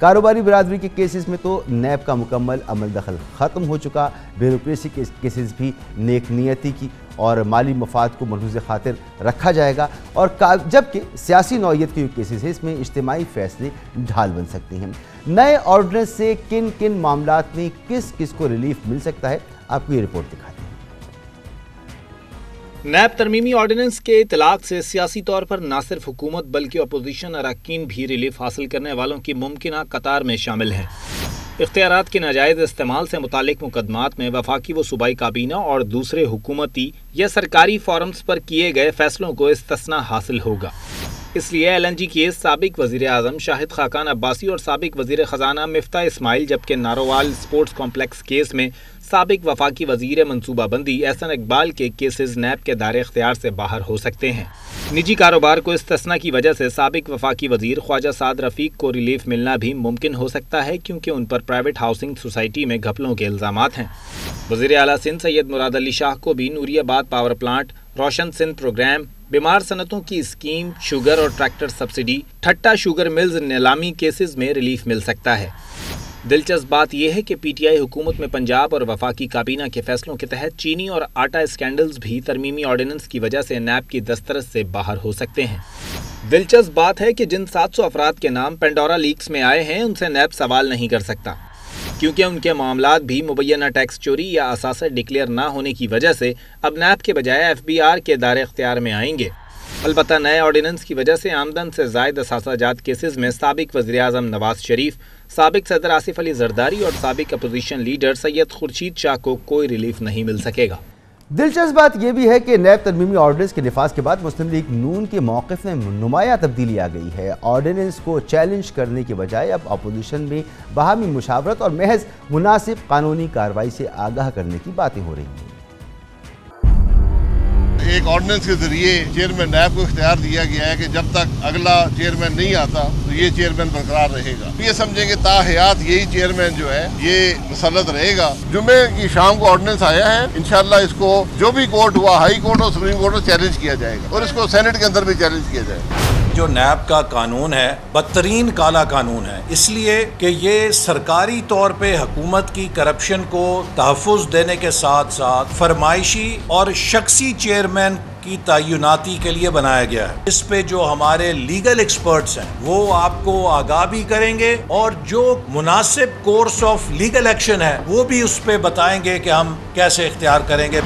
کاروباری برادری کے کیسز میں تو نیب کا مکمل عمل دخل ختم ہو چکا، بیوروکریسی کے کیسز بھی نیک نیتی کی اور مالی مفاد کو ملحوظ خاطر رکھا جائے گا، اور جبکہ سیاسی نوعیت کے کیسز ہیں اس میں اجتماعی فیصلے ڈھال بن سکتے ہیں۔ نئے آرڈیننس سے کن کن معاملات میں کس کس کو ریلیف مل سکتا ہے، آپ کو یہ رپورٹ دکھاتے ہیں۔ نیب ترمیمی آرڈیننس کے اطلاق سے سیاسی طور پر نہ صرف حکومت بلکہ اپوزیشن اراکین بھی ریلیف حاصل کرنے والوں کی ممکنہ قطار میں شامل ہیں۔ اختیارات کے ناجائز استعمال سے متعلق مقدمات میں وفاقی و صوبائی کابینہ اور دوسرے حکومتی یا سرکاری فورمز پر کیے گئے فیصلوں کو استثناء حاصل ہوگا۔ اس لیے ایل این جی کیس سابق وزیر اعظم شاہد خاقان عباسی اور سابق وزیر خزانہ مفتاح اسماعیل، جبکہ نارووال سپورٹس کمپلیکس کیس میں سابق وفاقی وزیر منصوبہ بندی احسن اقبال کے کیسز نیب کے دائرے اختیار سے باہر ہو سکتے ہیں۔ نجی کاروبار کو استثناء کی وجہ سے سابق وفاقی وزیر خواجہ سعد رفیق کو ریلیف ملنا بھی ممکن ہو سکتا ہے، کیونکہ ان پر پرائیویٹ ہاؤسنگ سوسائٹی میں گھپلوں کے الزامات ہیں۔ وزیر اعلیٰ سندھ سید مراد علی شاہ کو بھی نوری آباد پاور پلانٹ، روشن سندھ پروگرام، بیمار صنعتوں کی اسکیم، شوگر اور tractor subsidy, Thatta sugar mills نیلامی کیسز میں ریلیف مل سکتا ہے۔ دلچسپ بات یہ ہے کہ پی ٹی آئی حکومت میں پنجاب اور وفاقی کابینہ کے فیصلوں کے تحت چینی اور آٹا اسکینڈلز بھی ترمیمی آرڈیننس کی وجہ سے نیب کی دسترس سے باہر ہو سکتے ہیں۔ دلچسپ بات ہے کہ جن 700 افراد کے نام پینڈورا لیکس میں آئے ہیں ان سے نیب سوال نہیں کر سکتا، کیونکہ ان کے معاملات بھی مبینہ ٹیکس چوری یا اثاثہ ڈکلیئر نہ ہونے کی وجہ سے اب نیب کے بجائے ایف بی آر کے دائرے اختیار میں آئیں گے۔ البتہ نئے آرڈیننس کی وجہ سے آمدن سے زائد اثاثہ جات کیسز میں سابق وزیر اعظم نواز شریف، سابق صدر آصف علی زرداری اور سابق اپوزیشن لیڈر سید خورشید شاہ کو کوئی ریلیف نہیں مل سکے گا۔ دلچسپ بات یہ بھی ہے کہ نیب ترمیمی آرڈیننس کے نفاذ کے بعد مسلم لیگ نون کے موقف میں نمایاں تبدیلی آ گئی ہے۔ آرڈیننس کو چیلنج کرنے کے بجائے اب اپوزیشن میں باہمی مشاورت اور محض مناسب قانونی کارروائی سے آگاہ کرنے کی باتیں ہو رہی ہیں۔ ایک آرڈیننس کے ذریعے چیئرمین نیب کو اختیار دیا گیا ہے کہ جب تک اگلا چیئرمین نہیں آتا تو یہ چیئرمین برقرار رہے گا۔ یہ سمجھیں کہ تا حیات یہی چیئرمین جو ہے یہ مسلط رہے گا۔ جمعے کی شام کو آرڈیننس آیا ہے، انشاءاللہ اس کو جو بھی کورٹ ہوا، ہائی کورٹ اور سپریم کورٹ میں چیلنج کیا جائے گا اور اس کو سینٹ کے اندر بھی چیلنج کیا جائے گا۔ جو نیب کا قانون ہے بدترین کالا قانون ہے، اس لیے کہ یہ سرکاری طور پہ حکومت کی کرپشن کو تحفظ دینے کے ساتھ ساتھ فرمائشی اور شخصی چیئرمین کی تعیناتی کے لیے بنایا گیا ہے۔ اس پہ جو ہمارے لیگل ایکسپرٹس ہیں وہ آپ کو آگاہ بھی کریں گے اور جو مناسب کورس آف لیگل ایکشن ہے وہ بھی اس پہ بتائیں گے کہ ہم کیسے اختیار کریں گے۔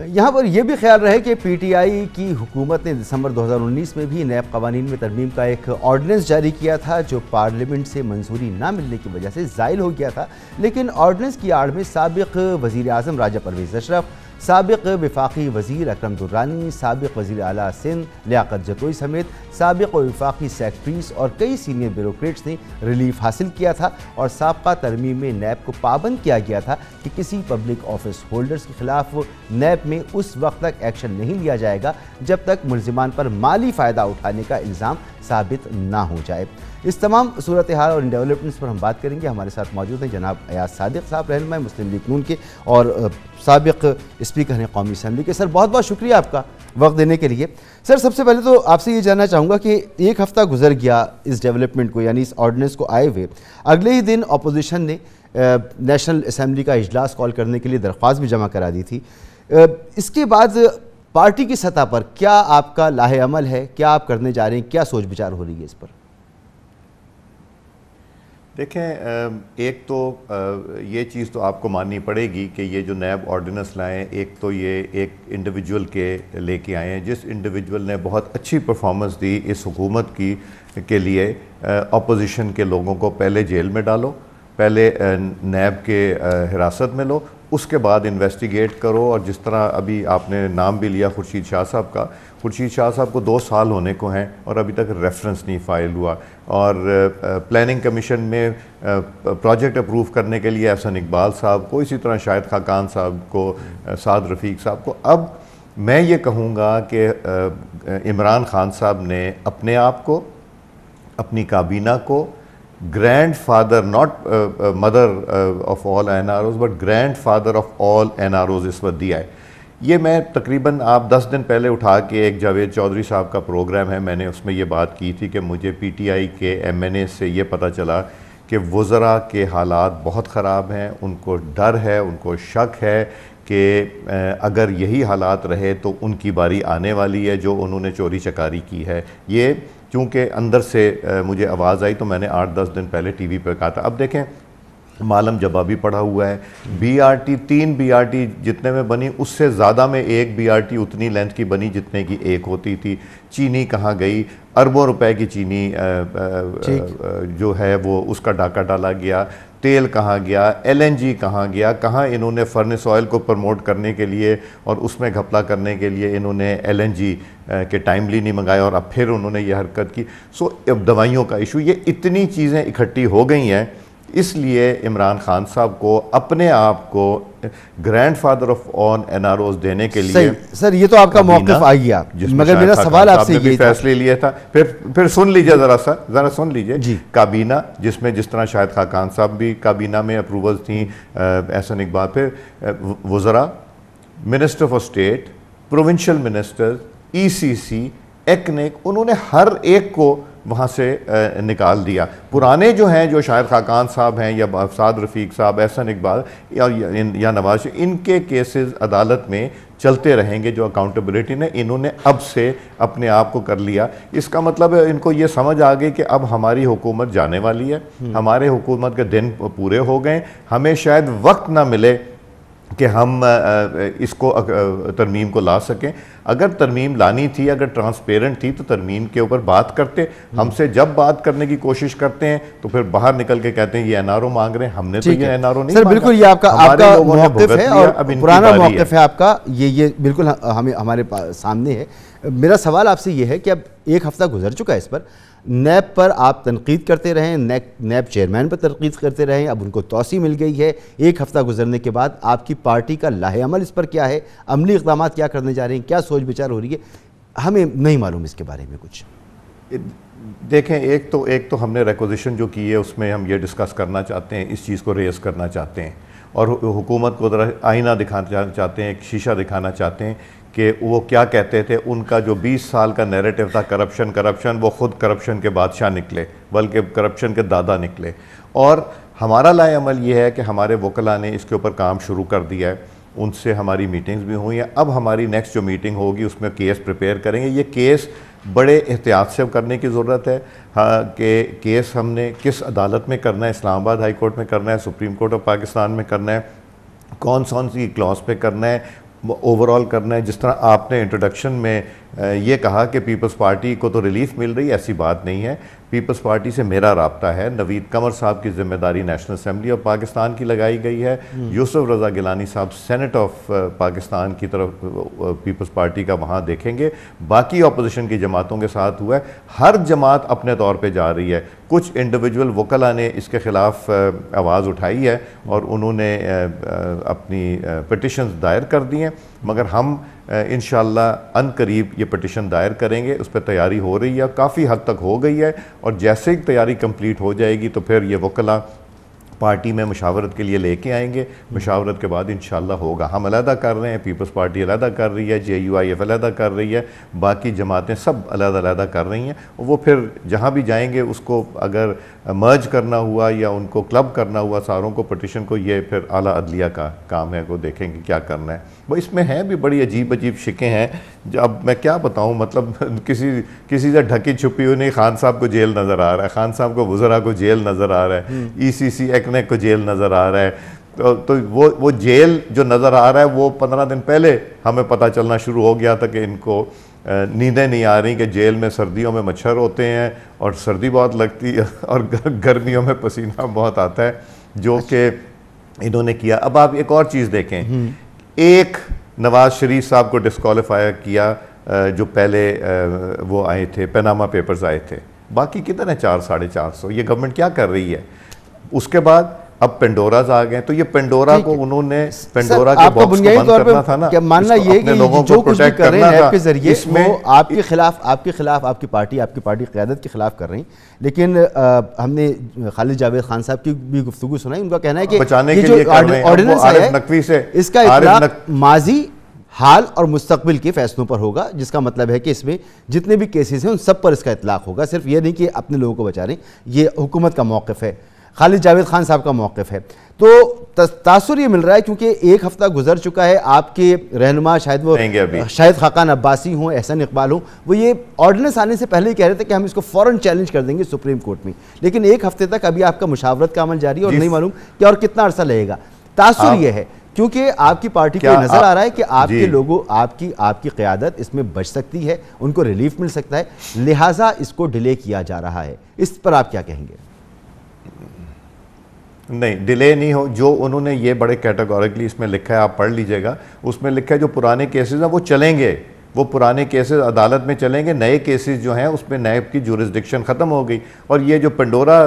یہاں پر یہ بھی خیال رہے کہ پی ٹی آئی کی حکومت نے دسمبر 2019 میں بھی نیب قوانین میں ترمیم کا ایک آرڈیننس جاری کیا تھا جو پارلیمنٹ سے منظوری نہ ملنے کی وجہ سے زائل ہو گیا تھا، لیکن آرڈیننس کی آڑ میں سابق وزیر اعظم راجہ پرویز اشرف، سابق وفاقی وزیر اکرم درانی، سابق وزیر اعلیٰ سندھ لیاقت جتوئی سمیت سابق وفاقی سیکرٹریز اور کئی سینئر بیوروکریٹس نے ریلیف حاصل کیا تھا، اور سابقہ ترمیم میں نیب کو پابند کیا گیا تھا کہ کسی پبلک آفس ہولڈرز کے خلاف نیب میں اس وقت تک ایکشن نہیں لیا جائے گا جب تک ملزمان پر مالی فائدہ اٹھانے کا الزام ثابت نہ ہو جائے۔ اس تمام صورتحال اور ان ڈیولپمنٹس پر ہم بات کریں گے۔ ہمارے ساتھ موجود ہیں جناب ایاز صادق صاحب، رہنماء مسلم لیگ نون کے اور سابق اسپیکر ہیں قومی اسمبلی کے۔ سر بہت بہت شکریہ آپ کا وقت دینے کے لیے۔ سر سب سے پہلے تو آپ سے یہ جاننا چاہوں گا کہ ایک ہفتہ گزر گیا اس ڈیولپمنٹ کو، یعنی اس آرڈیننس کو آئے ہوئے، اگلے ہی دن اپوزیشن نے نیشنل اسمبلی کا اجلاس کال کرنے کے لیے درخواست بھی جمع کرا دی تھی۔ اس کے بعد پارٹی کی سطح پر کیا آپ کا لاہ عمل ہے، کیا آپ کرنے جا رہے ہیں، کیا سوچ بچار ہو رہی ہے اس پر؟ دیکھیں، ایک تو یہ چیز تو آپ کو ماننی پڑے گی کہ یہ جو نیب آرڈیننس لائیں، ایک تو یہ ایک انڈیویجول کے لے کے آئے ہیں جس انڈیویجول نے بہت اچھی پرفارمنس دی اس حکومت کی کے لیے۔ اپوزیشن کے لوگوں کو پہلے جیل میں ڈالو، پہلے نیب کے حراست میں لو، اس کے بعد انویسٹیگیٹ کرو، اور جس طرح ابھی آپ نے نام بھی لیا خورشید شاہ صاحب کا، خورشید شاہ صاحب کو 2 سال ہونے کو ہیں اور ابھی تک ریفرنس نہیں فائل ہوا، اور پلاننگ کمیشن میں پروجیکٹ اپروو کرنے کے لیے احسن اقبال صاحب کو، اسی طرح شاہد خاقان صاحب کو، سعد رفیق صاحب کو۔ اب میں یہ کہوں گا کہ عمران خان صاحب نے اپنے آپ کو، اپنی کابینہ کو grand father, not mother of all N R Os but grand father of all N R Os اس وقت دیا ہے۔ یہ میں تقریباً آپ 10 دن پہلے اٹھا کے ایک جاوید چودھری صاحب کا پروگرام ہے، میں نے اس میں یہ بات کی تھی کہ مجھے پی ٹی آئی کے ایم این اے سے یہ پتہ چلا کہ وزراء کے حالات بہت خراب ہیں، ان کو ڈر ہے، ان کو شک ہے کہ اگر یہی حالات رہے تو ان کی باری آنے والی ہے جو انہوں نے چوری چکاری کی ہے۔ یہ چونکہ اندر سے مجھے آواز آئی تو میں نے 8-10 دن پہلے ٹی وی پہ کہا تھا۔ اب دیکھیں معلم جبا بھی پڑا ہوا ہے، B R T 3 B R T جتنے میں بنی اس سے زیادہ میں ایک بی آر ٹی اتنی لینتھ کی بنی جتنے کی ایک ہوتی تھی۔ چینی کہاں گئی؟ اربوں روپے کی چینی جو ہے وہ اس کا ڈاکہ ڈالا گیا۔ تیل کہاں گیا؟ ایل این جی کہاں گیا؟ کہاں انہوں نے فرنس آئل کو پروموٹ کرنے کے لیے اور اس میں گھپلا کرنے کے لیے انہوں نے ایل این جی کے ٹائملی نہیں منگایا اور اب پھر انہوں نے یہ حرکت کی۔ اب دوائیوں کا ایشو، یہ اتنی چیزیں اکٹھی ہو گئی ہیں، اس لیے عمران خان صاحب کو اپنے آپ کو گرینڈ فادر آف آن این آر اوز دینے کے لیے سر یہ تو آپ کا موقف آ گیا، مگر میرا سوال آپ سے یہ فیصلے لیے تھا۔ پھر سن لیجئے ذرا سن لیجئے کابینہ، جس میں جس طرح شاہد خاقان صاحب بھی کابینہ میں اپروولز تھیں، احسن اقبال، پھر وزراء، minister for state, provincial minister, E C C, ایکنیک، انہوں نے ہر ایک کو وہاں سے نکال دیا۔ پرانے جو ہیں، جو شاہد خاقان صاحب ہیں یا افساد رفیق صاحب، احسن اقبال یا نواز، ان کے کیسز عدالت میں چلتے رہیں گے۔ جو اکاؤنٹیبلٹی نے انہوں نے اب سے اپنے آپ کو کر لیا۔ اس کا مطلب ہے ان کو یہ سمجھ آ گئی کہ اب ہماری حکومت جانے والی ہے، ہمارے حکومت کے دن پورے ہو گئے، ہمیں شاید وقت نہ ملے کہ ہم اس کو ترمیم کو لا سکیں۔ اگر ترمیم لانی تھی، اگر ٹرانسپیرنٹ تھی تو ترمیم کے اوپر بات کرتے۔ ہم سے جب بات کرنے کی کوشش کرتے ہیں تو پھر باہر نکل کے کہتے ہیں یہ این آر او مانگ رہے ہیں، ہم نے تو یہ این آر او نہیں مانگا۔ سر بالکل یہ آپ کا موقف ہے اور پرانا موقف ہے آپ کا، یہ بالکل ہمارے سامنے ہے۔ میرا سوال آپ سے یہ ہے کہ اب ایک ہفتہ گزر چکا ہے اس پر، نیب پر آپ تنقید کرتے رہیں، نیب چیئرمین پر تنقید کرتے رہیں، اب ان کو توسیع مل گئی ہے۔ ایک ہفتہ گزرنے کے بعد آپ کی پارٹی کا لاہ عمل اس پر کیا ہے؟ عملی اقدامات کیا کرنے جا رہے ہیں؟ کیا سوچ بچار ہو رہی ہے؟ ہمیں نہیں معلوم اس کے بارے میں کچھ۔ دیکھیں ایک تو ہم نے ریکوزیشن جو کی ہے اس میں ہم یہ ڈسکس کرنا چاہتے ہیں، اس چیز کو ریز کرنا چاہتے ہیں اور حکومت کو ذرا آئینہ دکھانا چاہتے ہیں، ایک شیشہ دکھانا چاہتے ہیں کہ وہ کیا کہتے تھے۔ ان کا جو 20 سال کا نیریٹو تھا کرپشن، وہ خود کرپشن کے بادشاہ نکلے، بلکہ کرپشن کے دادا نکلے۔ اور ہمارا لائے عمل یہ ہے کہ ہمارے وکلاء نے اس کے اوپر کام شروع کر دیا ہے، ان سے ہماری میٹنگز بھی ہوئی ہیں۔ اب ہماری نیکسٹ جو میٹنگ ہوگی اس میں کیس پریپیئر کریں گے۔ یہ کیس بڑے احتیاط سے کرنے کی ضرورت ہے کہ کیس ہم نے کس عدالت میں کرنا ہے، اسلام آباد ہائی کورٹ میں کرنا ہے، سپریم کورٹ آف پاکستان میں کرنا ہے، کون سی کلاس پہ کرنا ہے، اوورال کرنا ہے۔ جس طرح آپ نے انٹروڈکشن میں یہ کہا کہ پیپلز پارٹی کو تو ریلیف مل رہی ہے، ایسی بات نہیں ہے۔ پیپلز پارٹی سے میرا رابطہ ہے، نوید قمر صاحب کی ذمہ داری نیشنل اسمبلی آف پاکستان کی لگائی گئی ہے، یوسف رضا گیلانی صاحب سینٹ آف پاکستان کی طرف پیپلز پارٹی کا وہاں دیکھیں گے، باقی اپوزیشن کی جماعتوں کے ساتھ ہوا ہے۔ ہر جماعت اپنے طور پہ جا رہی ہے، کچھ انڈیویجول وکلاء نے اس کے خلاف آواز اٹھائی ہے اور انہوں نے اپنی پٹیشنز دائر کر دی ہیں، مگر ہم انشاءاللہ ان قریب یہ پٹیشن دائر کریں گے۔ اس پہ تیاری ہو رہی ہے، کافی حد تک ہو گئی ہے، اور جیسے ہی تیاری کمپلیٹ ہو جائے گی تو پھر یہ وکلاء پارٹی میں مشاورت کے لیے لے کے آئیں گے۔ مشاورت کے بعد انشاءاللہ ہوگا۔ ہم علیحدہ کر رہے ہیں، پیپلز پارٹی علیحدہ کر رہی ہے، جے یو آئی ایف علیحدہ کر رہی ہے، باقی جماعتیں سب علیحدہ کر رہی ہیں۔ وہ پھر جہاں بھی جائیں گے اس کو اگر مرج کرنا ہوا یا ان کو کلب کرنا ہوا ساروں کو پٹیشن کو، یہ پھر اعلیٰ عدلیہ کا کام ہے، وہ دیکھیں گے کیا کرنا ہے۔ وہ اس میں ہیں بھی بڑی عجیب شکیں ہیں، اب میں کیا بتاؤں، مطلب کسی سے ڈھکی چھپی ہوئی نہیں۔ خان صاحب کو جیل نظر آ رہا ہے، خان صاحب کو وزراء کو جیل نظر آ رہا ہے، ای سی سی ایکنیک کو جیل نظر آ رہا ہے۔ تو وہ جیل جو نظر آ رہا ہے وہ 15 دن پہلے ہمیں پتہ چلنا شروع ہو گیا تھا کہ ان کو نیندیں نہیں آ رہی، کہ جیل میں سردیوں میں مچھر ہوتے ہیں اور سردی بہت لگتی ہے اور گرمیوں میں پسینہ بہت آتا ہے، جو کہ انہوں نے کیا۔ اب آپ ایک اور چیز دیکھیں، ایک نواز شریف صاحب کو ڈسکوالیفائی کیا جو پہلے وہ آئے تھے، پیناما پیپرز آئے تھے، باقی کتنے ہیں 400-450۔ یہ گورنمنٹ کیا کر رہی ہے؟ اس کے بعد اب پینڈوراز آ گئے، تو یہ پینڈورا کو انہوں نے پینڈورا کے باکس کو بند کرنا تھا نا، ماننا یہ کہ جو کچھ بھی کر رہے ہیں نیب کے ذریعے وہ آپ کے خلاف آپ کی پارٹی قیادت کے خلاف کر رہی ہیں۔ لیکن ہم نے خالد جاوید خان صاحب کی بھی گفتگو سنائی، ان کا کہنا ہے کہ یہ جو آرڈیننس ہے اس کا اطلاق ماضی حال اور مستقبل کے فیصلوں پر ہوگا، جس کا مطلب ہے کہ اس میں جتنے بھی کیسز ہیں ان سب پر اس کا اطلاق ہوگا، صرف یہ نہیں کہ اپنے لوگوں کو بچا رہے ہیں۔ یہ حکومت کا موقف ہے، خالد جاوید خان صاحب کا موقف ہے۔ تو تاثر یہ مل رہا ہے کیونکہ ایک ہفتہ گزر چکا ہے، آپ کے رہنما شاید خاقان عباسی ہوں، احسن اقبال ہوں، وہ یہ آرڈیننس آنے سے پہلے ہی کہہ رہے تھے کہ ہم اس کو فوراً چیلنج کر دیں گے سپریم کورٹ میں، لیکن ایک ہفتے تک ابھی آپ کا مشاورت کا عمل جاری ہے اور نہیں معلوم کہ اور کتنا عرصہ لگے گا۔ تاثر یہ ہے کیونکہ آپ کی پارٹی کو نظر آ رہا ہے کہ آپ کے لوگوں آپ کی قیادت اس میں بچ سکتی ہے، ان کو ریلیف مل سکتا ہے، لہٰذا اس کو ڈیلے کیا جا رہا ہے۔ اس پر آپ کیا کہیں گے؟ نہیں، ڈیلے نہیں ہو، جو انہوں نے یہ بڑے کیٹیگوریکلی اس میں لکھا ہے، آپ پڑھ لیجئے گا، اس میں لکھا ہے جو پرانے کیسز ہیں وہ چلیں گے، وہ پرانے کیسز عدالت میں چلیں گے، نئے کیسز جو ہیں اس میں نیب کی جورسڈکشن ختم ہو گئی۔ اور یہ جو پنڈورا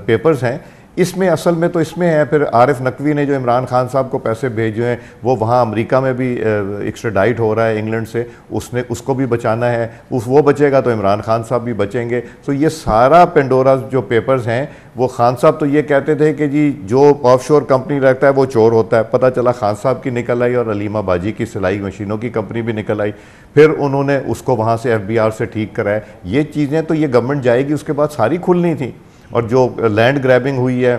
پیپرز ہیں، اس میں اصل میں تو اس میں ہے، پھر عارف نقوی نے جو عمران خان صاحب کو پیسے بھیجے ہیں، وہ وہاں امریکہ میں بھی ایکسٹراڈائٹ ہو رہا ہے انگلینڈ سے، اس کو بھی بچانا ہے، وہ بچے گا تو عمران خان صاحب بھی بچیں گے۔ تو یہ سارا پنڈورا جو پیپرز ہیں، وہ خان صاحب تو یہ کہتے تھے کہ جی جو آف شور کمپنی رکھتا ہے وہ چور ہوتا ہے، پتہ چلا خان صاحب کی نکل آئی اور علیمہ باجی کی سلائی مشینوں کی کمپنی بھی نکل آئی، پھر انہوں نے اس کو وہاں سے FBR سے ٹھیک کرایا۔ یہ چیزیں تو یہ گورنمنٹ جائے گی اس کے بعد ساری کھلنی تھیں۔ اور جو لینڈ گریبنگ ہوئی ہے،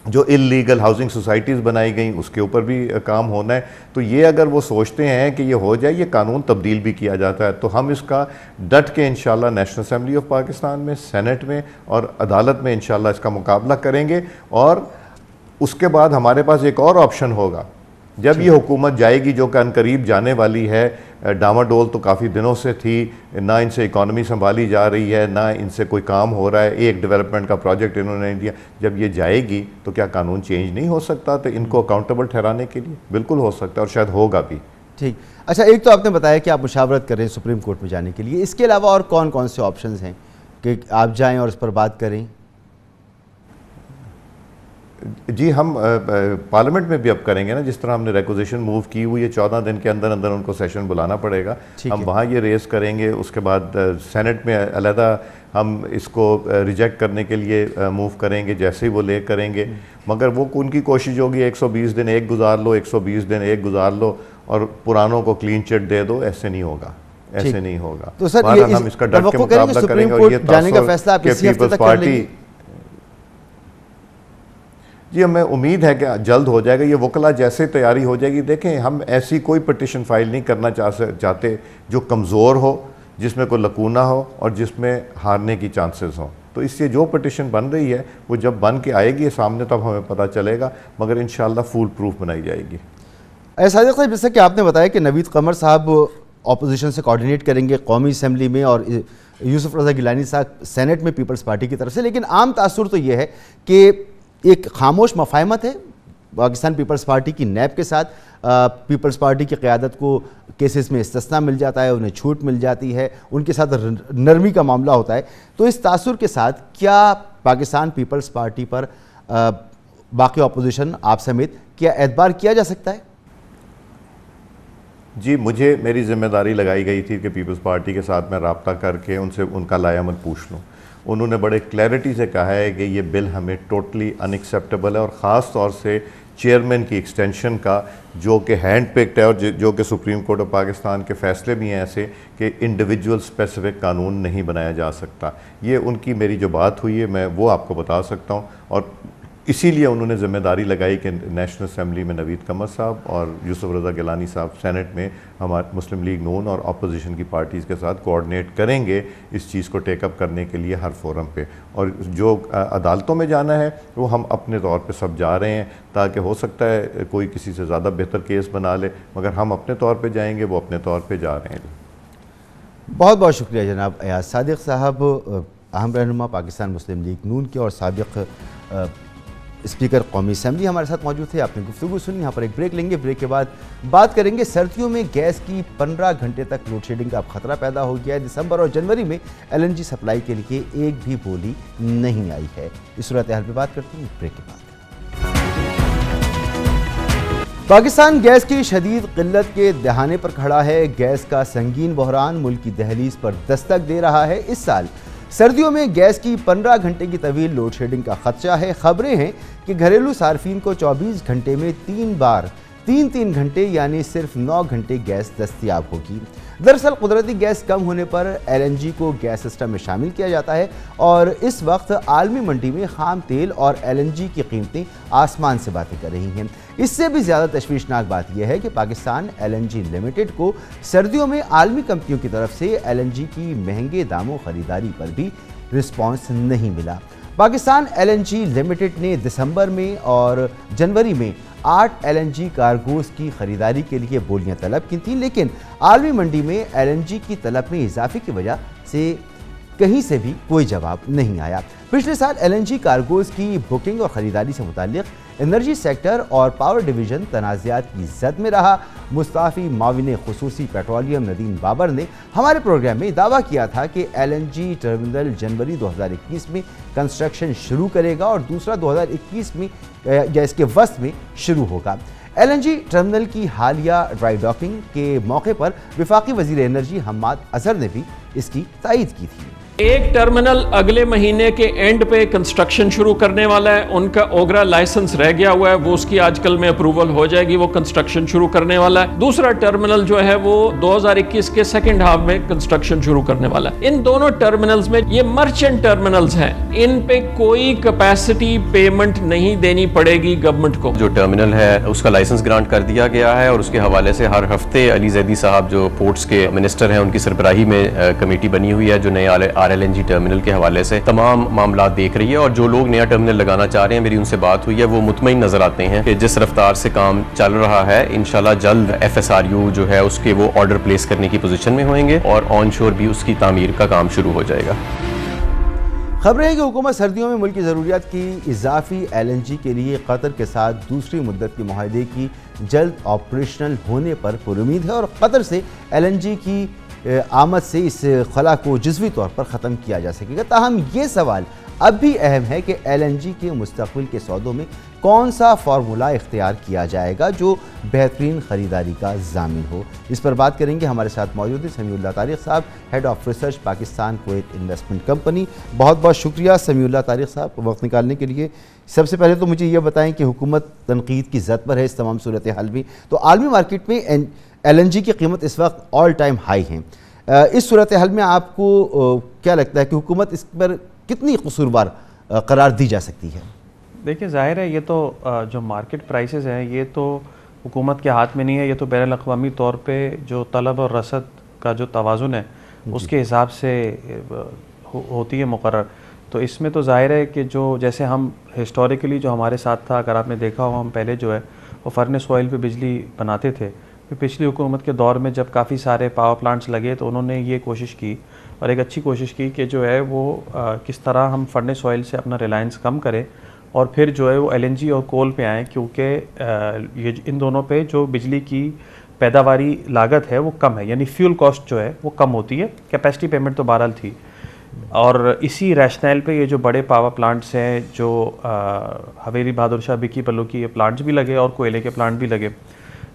جو اللیگل ہاؤسنگ سوسائٹیز بنائی گئیں، اس کے اوپر بھی کام ہونا ہے۔ تو یہ اگر وہ سوچتے ہیں کہ یہ ہو جائے، یہ قانون تبدیل بھی کیا جاتا ہے، تو ہم اس کا ڈٹ کے انشاءاللہ نیشنل اسمبلی آف پاکستان میں، سینٹ میں اور عدالت میں انشاءاللہ اس کا مقابلہ کریں گے۔ اور اس کے بعد ہمارے پاس ایک اور آپشن ہوگا، جب یہ حکومت جائے گی جو کہ عنقریب جانے والی ہے، ڈاماڈول تو کافی دنوں سے تھی، نہ ان سے اکانومی سنبھالی جا رہی ہے، نہ ان سے کوئی کام ہو رہا ہے، ایک ڈیولپمنٹ کا پروجیکٹ انہوں نے نہیں دیا۔ جب یہ جائے گی تو کیا قانون چینج نہیں ہو سکتا؟ تو ان کو اکاؤنٹیبل ٹھہرانے کے لیے بالکل ہو سکتا ہے، اور شاید ہوگا بھی۔ ٹھیک، اچھا، ایک تو آپ نے بتایا کہ آپ مشاورت کر رہے ہیں سپریم کورٹ میں جانے کے لیے، اس کے علاوہ اور کون کون سے آپشنز ہیں کہ آپ جائیں اور اس پر بات کریں؟ جی، ہم پارلیمنٹ میں بھی اب کریں گے نا، جس طرح ہم نے ریکوزیشن موو کی ہوئی ہے، 14 دن کے اندر اندر ان کو سیشن بلانا پڑے گا، ہم وہاں یہ ریز کریں گے۔ اس کے بعد سینٹ میں علیحدہ ہم اس کو ریجیکٹ کرنے کے لیے موو کریں گے، جیسے ہی وہ لے کریں گے۔ مگر وہ ان کی کوشش ہوگی 120 دن ایک گزار لو، 120 دن ایک گزار لو اور پرانوں کو کلین چٹ دے دو، ایسے نہیں ہوگا، ایسے نہیں ہوگا۔ تو سر ہم اس کا ڈٹ کے مقابلہ کریں گے۔ اور یہ جانے کا فیصلہ آپ اسی ہفتے تک کر لیں گے؟ جی، ہمیں امید ہے کہ جلد ہو جائے گا، یہ وکلا جیسے تیاری ہو جائے گی۔ دیکھیں، ہم ایسی کوئی پٹیشن فائل نہیں کرنا چاہتے جو کمزور ہو، جس میں کوئی لکونہ ہو اور جس میں ہارنے کی چانسز ہوں۔ تو اس سے جو پٹیشن بن رہی ہے وہ جب بن کے آئے گی سامنے تب ہمیں پتہ چلے گا، مگر انشاءاللہ فول پروف بنائی جائے گی۔ صادق صاحب، جیسا کہ آپ نے بتایا کہ نوید قمر صاحب اپوزیشن سے کوارڈینیٹ کریں گے قومی اسمبلی میں، اور یوسف رضا گیلانی صاحب سینٹ میں پیپلز پارٹی کی طرف سے، لیکن عام تاثر تو یہ ہے کہ ایک خاموش مفاہمت ہے پاکستان پیپلز پارٹی کی نیب کے ساتھ۔ پیپلز پارٹی کی قیادت کو کیسز میں استثناء مل جاتا ہے، انہیں چھوٹ مل جاتی ہے، ان کے ساتھ نرمی کا معاملہ ہوتا ہے۔ تو اس تاثر کے ساتھ کیا پاکستان پیپلز پارٹی پر باقی اپوزیشن آپ سمیت کیا اعتبار کیا جا سکتا ہے؟ جی، مجھے میری ذمہ داری لگائی گئی تھی کہ پیپلز پارٹی کے ساتھ میں رابطہ کر کے ان سے ان کا لائے عمل پوچھ لوں۔ انہوں نے بڑے کلیئرٹی سے کہا ہے کہ یہ بل ہمیں ٹوٹلی ان ایکسیپٹیبل ہے، اور خاص طور سے چیئرمین کی ایکسٹینشن کا، جو کہ ہینڈ پکڈ ہے، اور جو کہ سپریم کورٹ آف پاکستان کے فیصلے بھی ہیں ایسے کہ انڈیویجول اسپیسیفک قانون نہیں بنایا جا سکتا۔ یہ ان کی میری جو بات ہوئی ہے میں وہ آپ کو بتا سکتا ہوں، اور اسی لیے انہوں نے ذمہ داری لگائی کہ نیشنل اسمبلی میں نوید قمر صاحب اور یوسف رضا گیلانی صاحب سینٹ میں ہمارے مسلم لیگ نون اور اپوزیشن کی پارٹیز کے ساتھ کوارڈینیٹ کریں گے اس چیز کو ٹیک اپ کرنے کے لیے ہر فورم پہ۔ اور جو عدالتوں میں جانا ہے وہ ہم اپنے طور پہ سب جا رہے ہیں، تاکہ ہو سکتا ہے کوئی کسی سے زیادہ بہتر کیس بنا لے، مگر ہم اپنے طور پہ جائیں گے، وہ اپنے طور پہ جا رہے ہیں۔ بہت بہت شکریہ جناب ایاز صادق صاحب، اہم رہنما پاکستان مسلم لیگ نون کے اور سابق اسپیکر قومی اسمبلی ہمارے ساتھ موجود تھے۔ آپ نے گفتگو سنی، یہاں پر ایک بریک لیں گے، بریک کے بعد بات کریں گے سردیوں میں گیس کی 15 گھنٹے تک لوڈ شیڈنگ کا اب خطرہ پیدا ہو گیا ہے۔ دسمبر اور جنوری میں LNG سپلائی کے لیے ایک بھی بولی نہیں آئی ہے۔ اس صورتحال پہ بات کرتے ہیں بریک کے بعد۔ پاکستان گیس کی شدید قلت کے دہانے پر کھڑا ہے۔ گیس کا سنگین بحران ملک کی دہلیز پر دستک دے رہا ہے۔ اس سال سردیوں میں گیس کی 15 گھنٹے کی طویل لوڈ شیڈنگ کا خدشہ ہے۔ خبریں ہیں کہ گھریلو صارفین کو 24 گھنٹے میں 3 بار 3 گھنٹے یعنی صرف 9 گھنٹے گیس دستیاب ہوگی۔ دراصل قدرتی گیس کم ہونے پر LNG کو گیس سسٹم میں شامل کیا جاتا ہے اور اس وقت عالمی منڈی میں خام تیل اور LNG کی قیمتیں آسمان سے باتیں کر رہی ہیں۔ اس سے بھی زیادہ تشویشناک بات یہ ہے کہ پاکستان LNG لمیٹڈ کو سردیوں میں عالمی کمپنیوں کی طرف سے LNG کی مہنگے داموں خریداری پر بھی رسپانس نہیں ملا۔ پاکستان LNG لمیٹڈ نے دسمبر میں اور جنوری میں 8 LNG کارگوز کی خریداری کے لیے بولیاں طلب کی تھیں، لیکن عالمی منڈی میں LNG کی طلب میں اضافے کی وجہ سے کہیں سے بھی کوئی جواب نہیں آیا۔ پچھلے سال LNG کارگوز کی بکنگ اور خریداری سے متعلق انرجی سیکٹر اور پاور ڈویژن تنازعات کی زد میں رہا۔ مستعفی معاون خصوصی پیٹرولیم ندیم بابر نے ہمارے پروگرام میں دعویٰ کیا تھا کہ LNG ٹرمینل جنوری 2021 میں کنسٹرکشن شروع کرے گا اور دوسرا 2021 میں یا اس کے وسط میں شروع ہوگا۔ LNG ٹرمینل کی حالیہ ڈرائی ڈاکنگ کے موقع پر وفاقی وزیر انرجی حماد اظہر نے بھی اس کی تائید کی تھی۔ ایک ٹرمینل اگلے مہینے کے اینڈ پہ کنسٹرکشن شروع کرنے والا ہے، ان کا اوگرا لائسنس رہ گیا ہوا ہے، وہ اس کی آج کل میں اپروول ہو جائے گی، وہ کنسٹرکشن شروع کرنے والا ہے۔ دوسرا ٹرمینل جو ہے وہ 2021 کے سیکنڈ ہاف میں کنسٹرکشن شروع کرنے والا ہے۔ ان دونوں ٹرمینلز میں یہ مرچنٹ ٹرمینلز ہیں، ان پہ کوئی کیپیسٹی پیمنٹ نہیں دینی پڑے گی گورنمنٹ کو۔ جو ٹرمینل ہے اس کا لائسنس گرانٹ کر دیا گیا ہے اور اس کے حوالے سے ہر ہفتے علی زیدی صاحب جو پورٹس کے منسٹر ہیں ان کی سربراہی میں کمیٹی بنی ہوئی ہے جو نئے RLNG ٹرمینل کے حوالے سے تمام معاملات دیکھ رہی ہے، اور جو لوگ نیا ٹرمینل لگانا چاہ رہے ہیں میری ان سے بات ہوئی ہے، وہ مطمئن نظر آتے ہیں کہ جس رفتار سے کام چل رہا ہے انشاءاللہ جلد FSRU جو ہے اس کے وہ آرڈر پلیس کرنے کی پوزیشن میں ہوئیں گے اور آن شور بھی اس کی تعمیر کا کام شروع ہو جائے گا۔ خبر ہے کہ حکومت سردیوں میں ملک کی ضروریات کی اضافی LNG کے لیے قطر کے ساتھ دوسری مدت کے معاہدے کی جلد آپریشنل ہونے پر پرامید ہے اور قطر سے LNG کی آمد سے اس خلا کو جزوی طور پر ختم کیا جا سکے گا۔ تاہم یہ سوال اب بھی اہم ہے کہ LNG کے مستقبل کے سودوں میں کون سا فارمولہ اختیار کیا جائے گا جو بہترین خریداری کا ضامن ہو۔ اس پر بات کریں گے، ہمارے ساتھ موجود ہیں سمیع اللہ Tariq Sahib, head of research Pakistan Kuwait investment company. بہت بہت شکریہ سمیع اللہ طارق صاحب وقت نکالنے کے لیے۔ سب سے پہلے تو مجھے یہ بتائیں کہ حکومت تنقید کی زد پر ہے اس تمام صورتحال میں، تو عالمی مارکیٹ میں LNG کی قیمت اس وقت آل ٹائم ہائی ہیں۔ اس صورتحال میں آپ کو کیا لگتا ہے کہ حکومت اس پر کتنی قصوروار قرار دی جا سکتی ہے؟ دیکھیں ظاہر ہے یہ تو جو مارکیٹ پرائسز ہیں یہ تو حکومت کے ہاتھ میں نہیں ہے، یہ تو بین الاقوامی طور پہ جو طلب اور رسد کا جو توازن ہے اس کے حساب سے ہوتی ہے مقرر۔ تو اس میں تو ظاہر ہے کہ جو جیسے ہم ہسٹوریکلی جو ہمارے ساتھ تھا، اگر آپ نے دیکھا ہو ہم پہلے جو ہے وہ فرنس آئل پہ بجلی بناتے تھے، پھر پچھلی حکومت کے دور میں جب کافی سارے پاور پلانٹس لگے تو انہوں نے یہ کوشش کی اور ایک اچھی کوشش کی کہ جو ہے وہ کس طرح ہم فرنس آئل سے اپنا ریلائنس کم کریں اور پھر جو ہے وہ LNG اور کول پہ آئیں، کیونکہ یہ ان دونوں پہ جو بجلی کی پیداواری لاگت ہے وہ کم ہے، یعنی فیول کاسٹ جو ہے وہ کم ہوتی ہے، کیپیسٹی پیمنٹ تو بہرحال تھی۔ اور اسی ریشنل پہ یہ جو بڑے پاور پلانٹس ہیں جو حویلی بہادر شاہ بکی پلو کی پلانٹس بھی لگے اور کوئلے کے پلانٹ بھی لگے،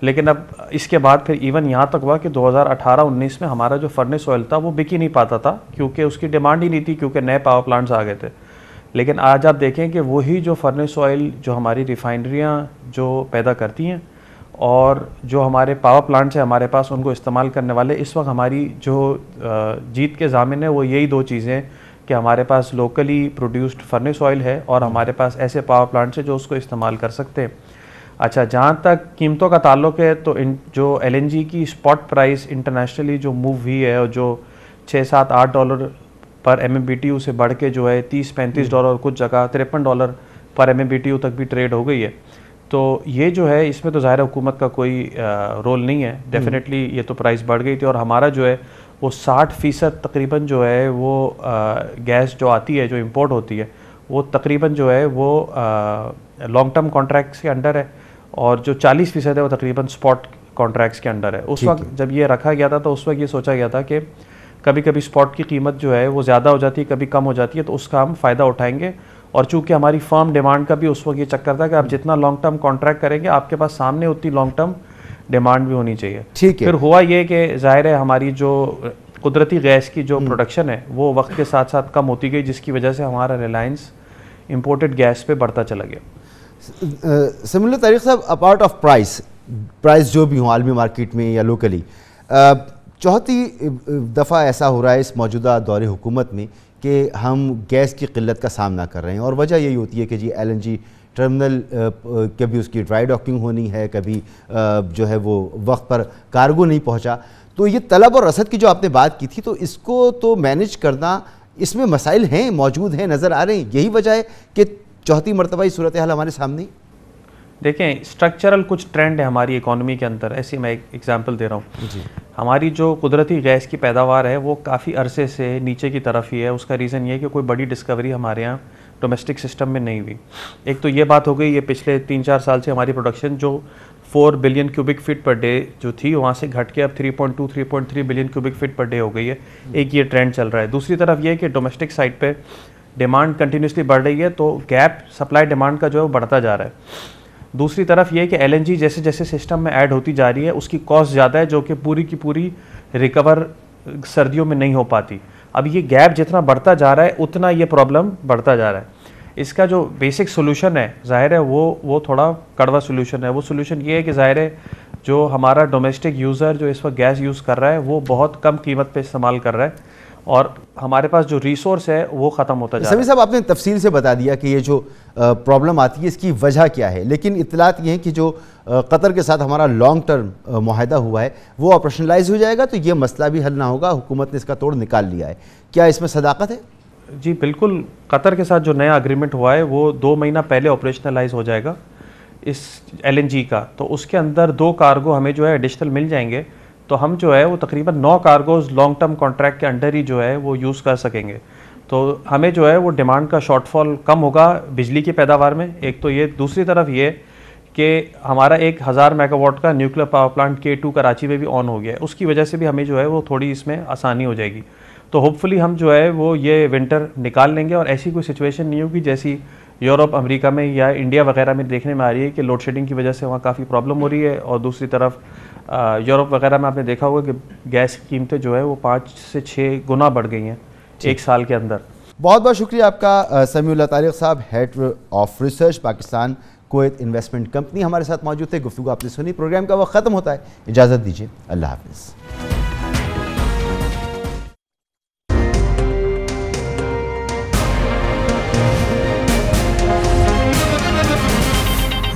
لیکن اب اس کے بعد پھر ایون یہاں تک ہوا کہ 2018-19 میں ہمارا جو فرنس آئل تھا وہ بک ہی نہیں پاتا تھا کیونکہ اس کی ڈیمانڈ ہی نہیں تھی، کیونکہ نئے پاور پلانٹس آ گئے تھے۔ لیکن آج آپ دیکھیں کہ وہی جو فرنس آئل جو ہماری ریفائنریاں جو پیدا کرتی ہیں اور جو ہمارے پاور پلانٹس ہیں ہمارے پاس ان کو استعمال کرنے والے، اس وقت ہماری جو جیت کے ضامن ہے وہ یہی دو چیزیں کہ ہمارے پاس لوکلی پروڈیوسڈ فرنس آئل ہے اور ہمارے پاس ایسے پاور پلانٹس ہیں جو اس کو استعمال کر سکتے ہیں۔ اچھا، جہاں تک قیمتوں کا تعلق ہے تو جو LNG کی اسپاٹ پرائس انٹرنیشنلی جو موو ہوئی ہے اور جو $6-7-8 پر MMBTU سے بڑھ کے جو ہے $30-35 کچھ جگہ $53 پر MMBTU تک بھی ٹریڈ ہو گئی ہے، تو یہ جو ہے اس میں تو ظاہر حکومت کا کوئی رول نہیں ہے، ڈیفینیٹلی یہ تو پرائس بڑھ گئی تھی اور ہمارا جو ہے وہ 60% تقریباً جو ہے وہ گیس جو آتی ہے جو امپورٹ ہوتی ہے وہ تقریباً جو ہے وہ لانگ ٹرم کانٹریکٹس کے انڈر ہے اور جو 40% ہے وہ تقریباً سپاٹ کانٹریکٹس کے انڈر ہے۔ اس وقت جب یہ رکھا گیا تھا تو اس وقت یہ سوچا گیا تھا کہ کبھی کبھی سپاٹ کی قیمت جو ہے وہ زیادہ ہو جاتی ہے، کبھی کم ہو جاتی ہے، تو اس کا ہم فائدہ اٹھائیں گے، اور چونکہ ہماری فرم ڈیمانڈ کا بھی اس وقت یہ چکر تھا کہ آپ جتنا لانگ ٹرم کانٹریکٹ کریں گے آپ کے پاس سامنے اتنی لانگ ٹرم ڈیمانڈ بھی ہونی چاہیے۔ پھر ہوا یہ کہ ظاہر ہے ہماری جو قدرتی گیس کی جو پروڈکشن ہے وہ وقت کے ساتھ ساتھ کم ہوتی گئی، جس کی وجہ سے ہمارا ریلائنس امپورٹڈ گیس پہ بڑھتا چلا گیا۔ سمیع اللہ طارق صاحب، اپارٹ آف پرائس پرائز جو بھی ہوں عالمی مارکیٹ میں یا لوکلی. چوتھی دفعہ ایسا ہو رہا ہے اس موجودہ دور حکومت میں کہ ہم گیس کی قلت کا سامنا کر رہے ہیں, اور وجہ یہی ہوتی ہے کہ جی LNG ٹرمنل کبھی اس کی ڈرائی ڈاکنگ ہونی ہے, کبھی جو ہے وہ وقت پر کارگو نہیں پہنچا. تو یہ طلب اور رسد کی جو آپ نے بات کی تھی, تو اس کو تو مینیج کرنا, اس میں مسائل ہیں, موجود ہیں, نظر آ رہے ہیں. یہی وجہ ہے کہ چوتھی مرتبہ یہ صورتحال ہمارے سامنے. دیکھیں اسٹرکچرل کچھ ٹرینڈ ہے ہماری اکانومی کے اندر. ایسی میں ایک ایگزامپل دے رہا ہوں جی. ہماری جو قدرتی گیس کی پیداوار ہے وہ کافی عرصے سے نیچے کی طرف ہی ہے. اس کا ریزن یہ ہے کہ کوئی بڑی ڈسکوری ہمارے یہاں ڈومیسٹک سسٹم میں نہیں ہوئی. ایک تو یہ بات ہو گئی, یہ پچھلے 3-4 سال سے ہماری پروڈکشن جو 4 billion cubic feet per day جو تھی, وہاں سے گھٹ کے اب 3.2-3.3 billion cubic feet per day ہو گئی ہے. ایک یہ ٹرینڈ چل رہا ہے. دوسری طرف یہ کہ ڈومیسٹک سائڈ پہ ڈیمانڈ کنٹینیوسلی بڑھ رہی ہے, تو گیپ سپلائی ڈیمانڈ کا جو ہے وہ بڑھتا جا رہا ہے. دوسری طرف یہ کہ LNG جیسے جیسے سسٹم میں ایڈ ہوتی جا رہی ہے, اس کی کاسٹ زیادہ ہے, جو کہ پوری کی پوری ریکور سردیوں میں نہیں ہو پاتی. اب یہ گیپ جتنا بڑھتا جا رہا ہے اتنا یہ پرابلم بڑھتا جا رہا ہے. اس کا جو بیسک سولوشن ہے ظاہر ہے وہ تھوڑا کڑوا سولوشن ہے. وہ سولوشن یہ ہے کہ ظاہر ہے جو ہمارا ڈومیسٹک یوزر جو اس وقت گیس یوز کر رہا ہے وہ بہت کم قیمت پہ استعمال کر رہا ہے, اور ہمارے پاس جو ریسورس ہے وہ ختم ہوتا جا رہا ہے. سمیع صاحب, آپ نے تفصیل سے بتا دیا کہ یہ جو پرابلم آتی ہے اس کی وجہ کیا ہے, لیکن اطلاعات یہ ہیں کہ جو قطر کے ساتھ ہمارا لانگ ٹرم معاہدہ ہوا ہے وہ آپریشنلائز ہو جائے گا, تو یہ مسئلہ بھی حل نہ ہوگا. حکومت نے اس کا توڑ نکال لیا ہے. کیا اس میں صداقت ہے؟ جی بالکل. قطر کے ساتھ جو نیا اگریمنٹ ہوا ہے وہ 2 مہینہ پہلے آپریشنلائز ہو جائے گا اس LNG کا. تو اس کے اندر 2 کارگو ہمیں جو ہے ایڈیشنل مل جائیں گے, تو ہم جو ہے وہ تقریباً 9 کارگوز لانگ ٹرم کانٹریکٹ کے انڈر ہی جو ہے وہ یوز کر سکیں گے. تو ہمیں جو ہے وہ ڈیمانڈ کا شارٹ فال کم ہوگا بجلی کی پیداوار میں. ایک تو یہ, دوسری طرف یہ کہ ہمارا 1000 میگا واٹ کا nuclear power plant K2 Karachi میں بھی آن ہو گیا ہے. اس کی وجہ سے بھی ہمیں جو ہے وہ تھوڑی اس میں آسانی ہو جائے گی. تو ہوپ فلی ہم جو ہے وہ یہ ونٹر نکال لیں گے, اور ایسی کوئی سچویشن نہیں ہوگی جیسی یورپ, امریکہ میں یا انڈیا وغیرہ میں دیکھنے میں آ رہی ہے کہ لوڈ شیڈنگ کی وجہ سے وہاں کافی پرابلم ہو رہی ہے. اور دوسری طرف یورپ وغیرہ میں آپ نے دیکھا ہوگا کہ گیس کی قیمتیں جو ہے وہ 5 سے 6 گنا بڑھ گئی ہیں 1 سال کے اندر. بہت بہت شکریہ آپ کا سمیع اللہ Tariq Sahib, head of research Pakistan Kuwait investment company, ہمارے ساتھ موجود تھے. گفتگو آپ نے سنی. پروگرام کا وقت ختم ہوتا ہے, اجازت دیجیے. اللہ حافظ.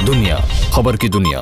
دنیا خبر کی دنیا.